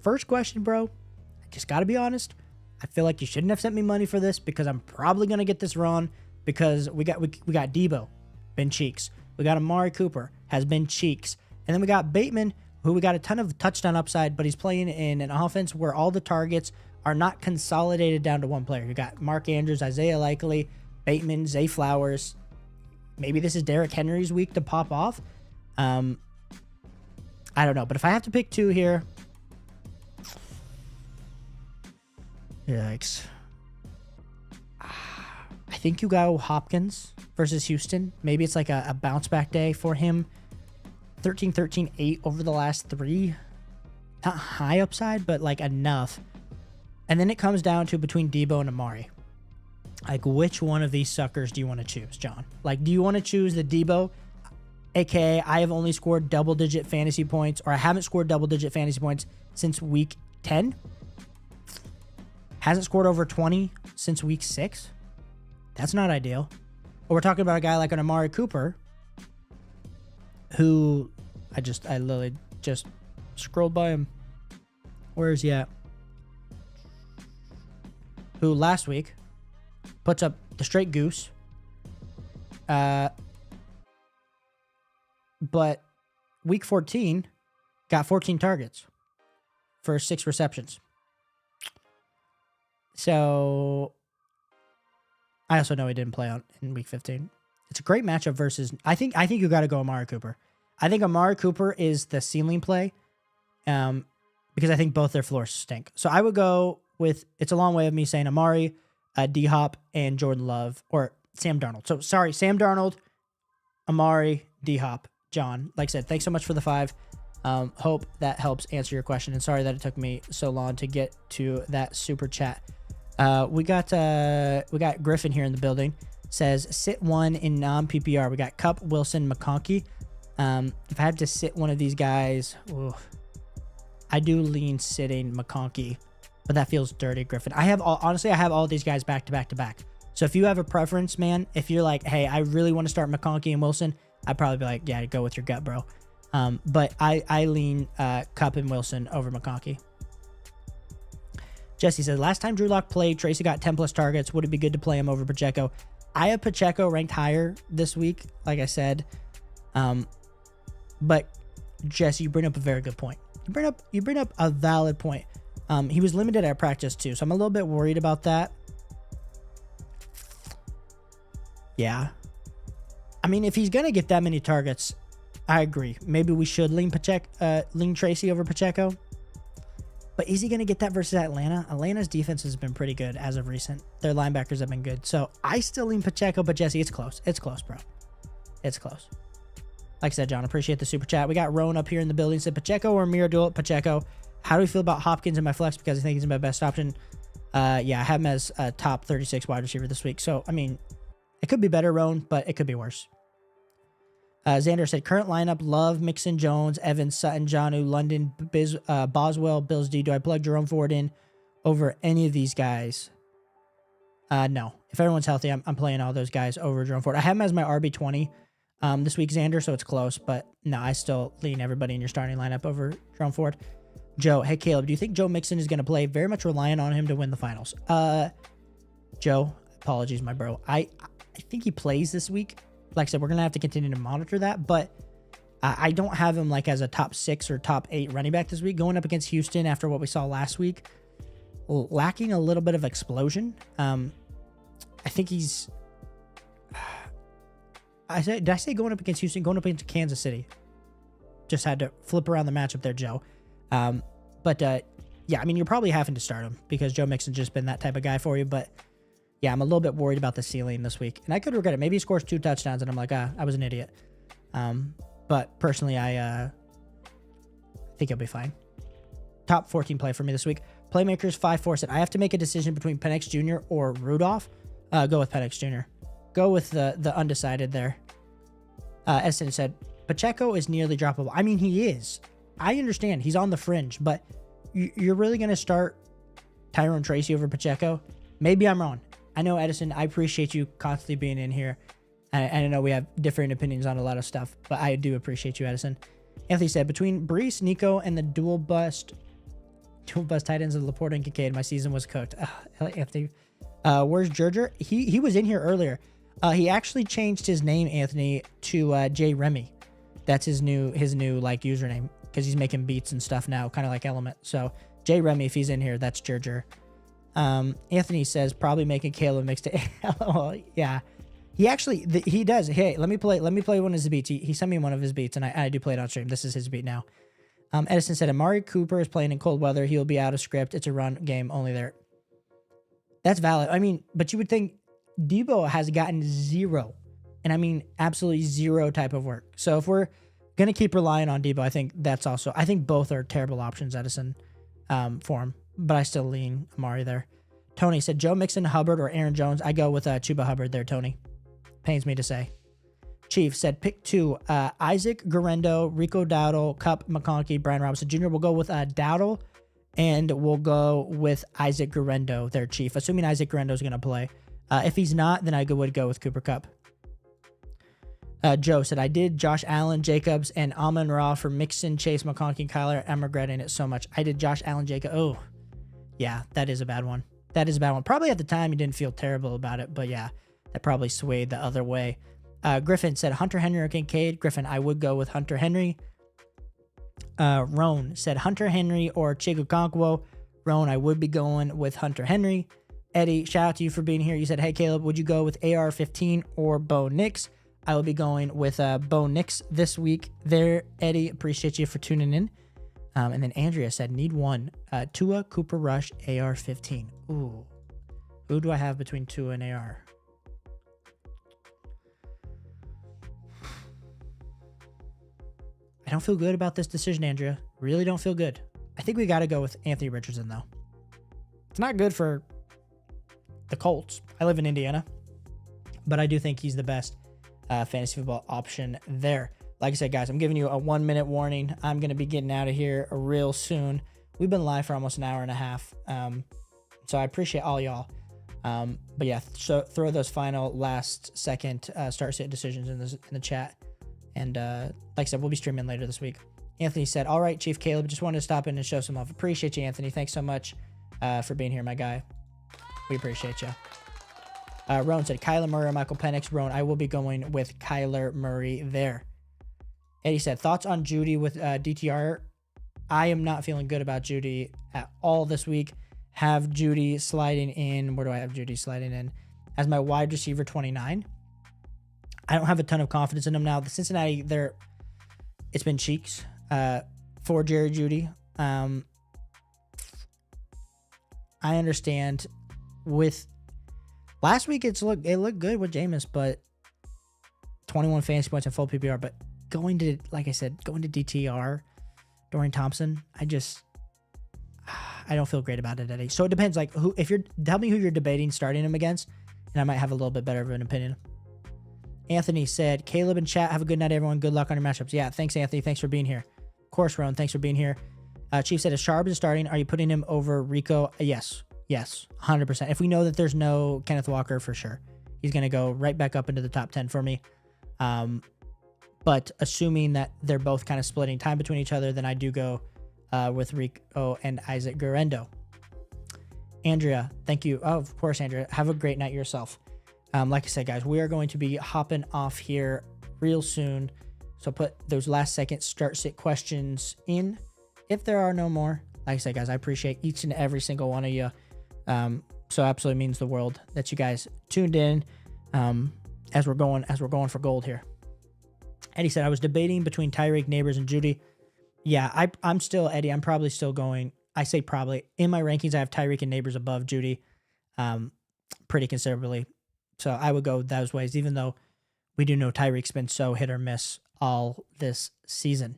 first question, bro, I just got to be honest. I feel like you shouldn't have sent me money for this because I'm probably going to get this wrong because we got Debo, been cheeks. We got Amari Cooper, has been cheeks. And then we got Bateman, who we got a ton of touchdown upside, but he's playing in an offense where all the targets are not consolidated down to one player. You got Mark Andrews, Isaiah Likely, Bateman, Zay Flowers. Maybe this is Derrick Henry's week to pop off. I I don't know. But if I have to pick 2 here, yikes. I think you go Hopkins versus Houston. Maybe it's like a bounce back day for him. 13, 13, 8 over the last 3. Not high upside, but like enough. And then it comes down to between Debo and Amari. Like, which one of these suckers do you want to choose, John? Like, do you want to choose the Debo, aka I have only scored double-digit fantasy points, or I haven't scored double-digit fantasy points since week 10? Hasn't scored over 20 since week 6? That's not ideal. Or we're talking about a guy like an Amari Cooper, who I literally just scrolled by him. Where is he at? Who last week puts up the straight goose. But week 14 got 14 targets for 6 receptions. So I also know he didn't play in week 15. It's a great matchup versus I think you got to go Amari Cooper. I think Amari Cooper is the ceiling play. Because I think both their floors stink. So I would go with, it's a long way of me saying Amari, D-Hop, and Jordan Love, or Sam Darnold. So sorry, Sam Darnold, Amari, D-Hop, John. Like I said, thanks so much for the 5. Hope that helps answer your question. And sorry that it took me so long to get to that super chat. We got Griffin here in the building. Says sit 1 in non-PPR. We got Kupp, Wilson, McConkey. If I have to sit one of these guys, I do lean sitting McConkey, but that feels dirty, Griffin. Honestly, I have all these guys back to back to back. So if you have a preference, man, if you're like, hey, I really want to start McConkey and Wilson, I'd probably be like, yeah, go with your gut, bro. But I lean Kupp and Wilson over McConkey. Jesse says, last time Drew Lock played, Tracy got 10 plus targets. Would it be good to play him over Pacheco? I have Pacheco ranked higher this week, like I said. But Jesse, you bring up a very good point. You bring up a valid point. He was limited at practice too, so I'm a little bit worried about that. Yeah. I mean, if he's gonna get that many targets, I agree. Maybe we should lean Tracy over Pacheco. But is he gonna get that versus Atlanta? Atlanta's defense has been pretty good as of recent. Their linebackers have been good. So I still lean Pacheco, but Jesse, it's close. It's close, bro. It's close. Like I said, John, appreciate the super chat. We got Rowan up here in the building. Said Pacheco or Mirador? Pacheco. How do we feel about Hopkins in my flex? Because I think he's my best option. Yeah, I have him as a top 36 wide receiver this week. So, I mean, it could be better, Rowan, but it could be worse. Xander said, current lineup, Love, Mixon, Jones, Evans, Sutton, Jonnu, London, Boswell, Bills D. Do I plug Jerome Ford in over any of these guys? No. If everyone's healthy, I'm playing all those guys over Jerome Ford. I have him as my RB20 this week, Xander, so it's close. But no, I still lean everybody in your starting lineup over Jerome Ford. Joe, hey, Caleb, do you think Joe Mixon is going to play? Very much relying on him to win the finals. Joe, apologies, my bro. I think he plays this week. Like I said, we're going to have to continue to monitor that, but I don't have him like as a top 6 or top 8 running back this week. Going up against Houston after what we saw last week, lacking a little bit of explosion. I think he's... Did I say going up against Houston? Going up against Kansas City. Just had to flip around the matchup there, Joe. Yeah, I mean, you're probably having to start him because Joe Mixon's just been that type of guy for you, but yeah, I'm a little bit worried about the ceiling this week. And I could regret it. Maybe he scores 2 touchdowns and I'm like, I was an idiot. But personally, I think he'll be fine. Top 14 play for me this week. Playmakers 5-4 said, I have to make a decision between Penix Jr. or Rudolph. Go with Penix Jr. Go with the undecided there. Essen said, Pacheco is nearly droppable. I mean, he is. I understand. He's on the fringe, but you're really going to start Tyrone Tracy over Pacheco? Maybe I'm wrong. I know, Edison, I appreciate you constantly being in here. And I know we have different opinions on a lot of stuff, but I do appreciate you, Edison. Anthony said, between Brees, Nico, and the dual bust tight ends of Laporta and Kincaid, my season was cooked. Anthony, where's Gerger? He was in here earlier. He actually changed his name, Anthony, to J Remy. That's his new like username because he's making beats and stuff now, kind of like Element. So J Remy, if he's in here, that's Gerger. Anthony says probably making Caleb mixed to yeah. He does. Hey, let me play one of his beats. He sent me one of his beats, and I do play it on stream. This is his beat now. Edison said, Amari Cooper is playing in cold weather. He'll be out of script. It's a run game only there. That's valid. I mean, but you would think Debo has gotten zero, and I mean absolutely zero type of work. So if we're going to keep relying on Debo, I think I think both are terrible options, Edison, for him. But I still lean Amari there. Tony said, Joe Mixon, Hubbard, or Aaron Jones. I go with Chuba Hubbard there, Tony. Pains me to say. Chief said, pick 2. Isaac Guerrero, Rico Dowdle, Kupp, McConkey, Brian Robinson Jr. We'll go with Dowdle, and we'll go with Isaac Guerrero there, Chief. Assuming Isaac Guerrero is going to play. If he's not, then I would go with Cooper Kupp. Joe said, I did Josh Allen, Jacobs, and Amon-Ra for Mixon, Chase, McConkey, and Kyler. I'm regretting it so much. I did Josh Allen, Jacob. Oh, yeah, that is a bad one. That is a bad one. Probably at the time you didn't feel terrible about it, but yeah, that probably swayed the other way. Griffin said Hunter Henry or Kincaid. Griffin, I would go with Hunter Henry. Roan said Hunter Henry or Chigokonkwo. Roan, I would be going with Hunter Henry. Eddie, shout out to you for being here. You said, hey, Caleb, would you go with AR-15 or Bo Nix? I will be going with Bo Nix this week there. Eddie, appreciate you for tuning in. And then Andrea said, need one. Tua, Cooper Rush, AR-15. Ooh. Who do I have between Tua and AR? I don't feel good about this decision, Andrea. Really don't feel good. I think we got to go with Anthony Richardson, though. It's not good for the Colts. I live in Indiana, but I do think he's the best fantasy football option there. Like I said, guys, I'm giving you a 1-minute warning. I'm going to be getting out of here real soon. We've been live for almost an hour and a half, so I appreciate all y'all. But yeah, so throw those final last second start sit decisions in the chat. And like I said, we'll be streaming later this week. Anthony said, all right, Chief Caleb, just wanted to stop in and show some love. Appreciate you, Anthony. Thanks so much for being here, my guy. We appreciate you. Roan said, Kyler Murray or Michael Penix. Roan, I will be going with Kyler Murray there. Eddie said, thoughts on Judy with DTR? I am not feeling good about Judy at all this week. Have Judy sliding in. Where do I have Judy sliding in? As my wide receiver 29. I don't have a ton of confidence in him now. The Cincinnati, it's been cheeks for Jerry Judy. I understand with last week it looked good with Jameis, but 21 fantasy points and full PPR. But going to DTR, Dorian Thompson, I don't feel great about it, Eddie. So it depends. Like tell me who you're debating starting him against, and I might have a little bit better of an opinion. Anthony said, Caleb and chat, have a good night, everyone. Good luck on your matchups. Yeah, thanks, Anthony. Thanks for being here. Of course, Roan, thanks for being here. Chief said, if Sharp is starting, are you putting him over Rico? Yes, 100%. If we know that there's no Kenneth Walker, for sure. He's going to go right back up into the top 10 for me. But assuming that they're both kind of splitting time between each other, then I do go with Rico and Isaac Guerrero. Andrea, thank you. Oh, of course, Andrea. Have a great night yourself. Like I said, guys, we are going to be hopping off here real soon. So put those last second start sit questions in. If there are no more, like I said, guys, I appreciate each and every single one of you. So absolutely means the world that you guys tuned in as we're going for gold here. Eddie said, I was debating between Tyreek, Neighbors, and Judy. Yeah, I'm still, Eddie, I'm probably still going. I say probably. In my rankings, I have Tyreek and Neighbors above Judy pretty considerably. So I would go those ways, even though we do know Tyreek's been so hit or miss all this season.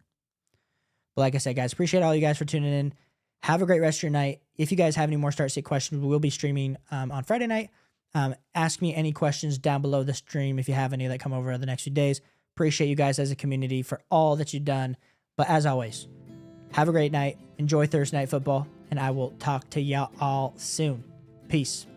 But like I said, guys, appreciate all you guys for tuning in. Have a great rest of your night. If you guys have any more start sit questions, we will be streaming on Friday night. Ask me any questions down below the stream if you have any that come over the next few days. Appreciate you guys as a community for all that you've done. But as always, have a great night. Enjoy Thursday Night Football, and I will talk to y'all all soon. Peace.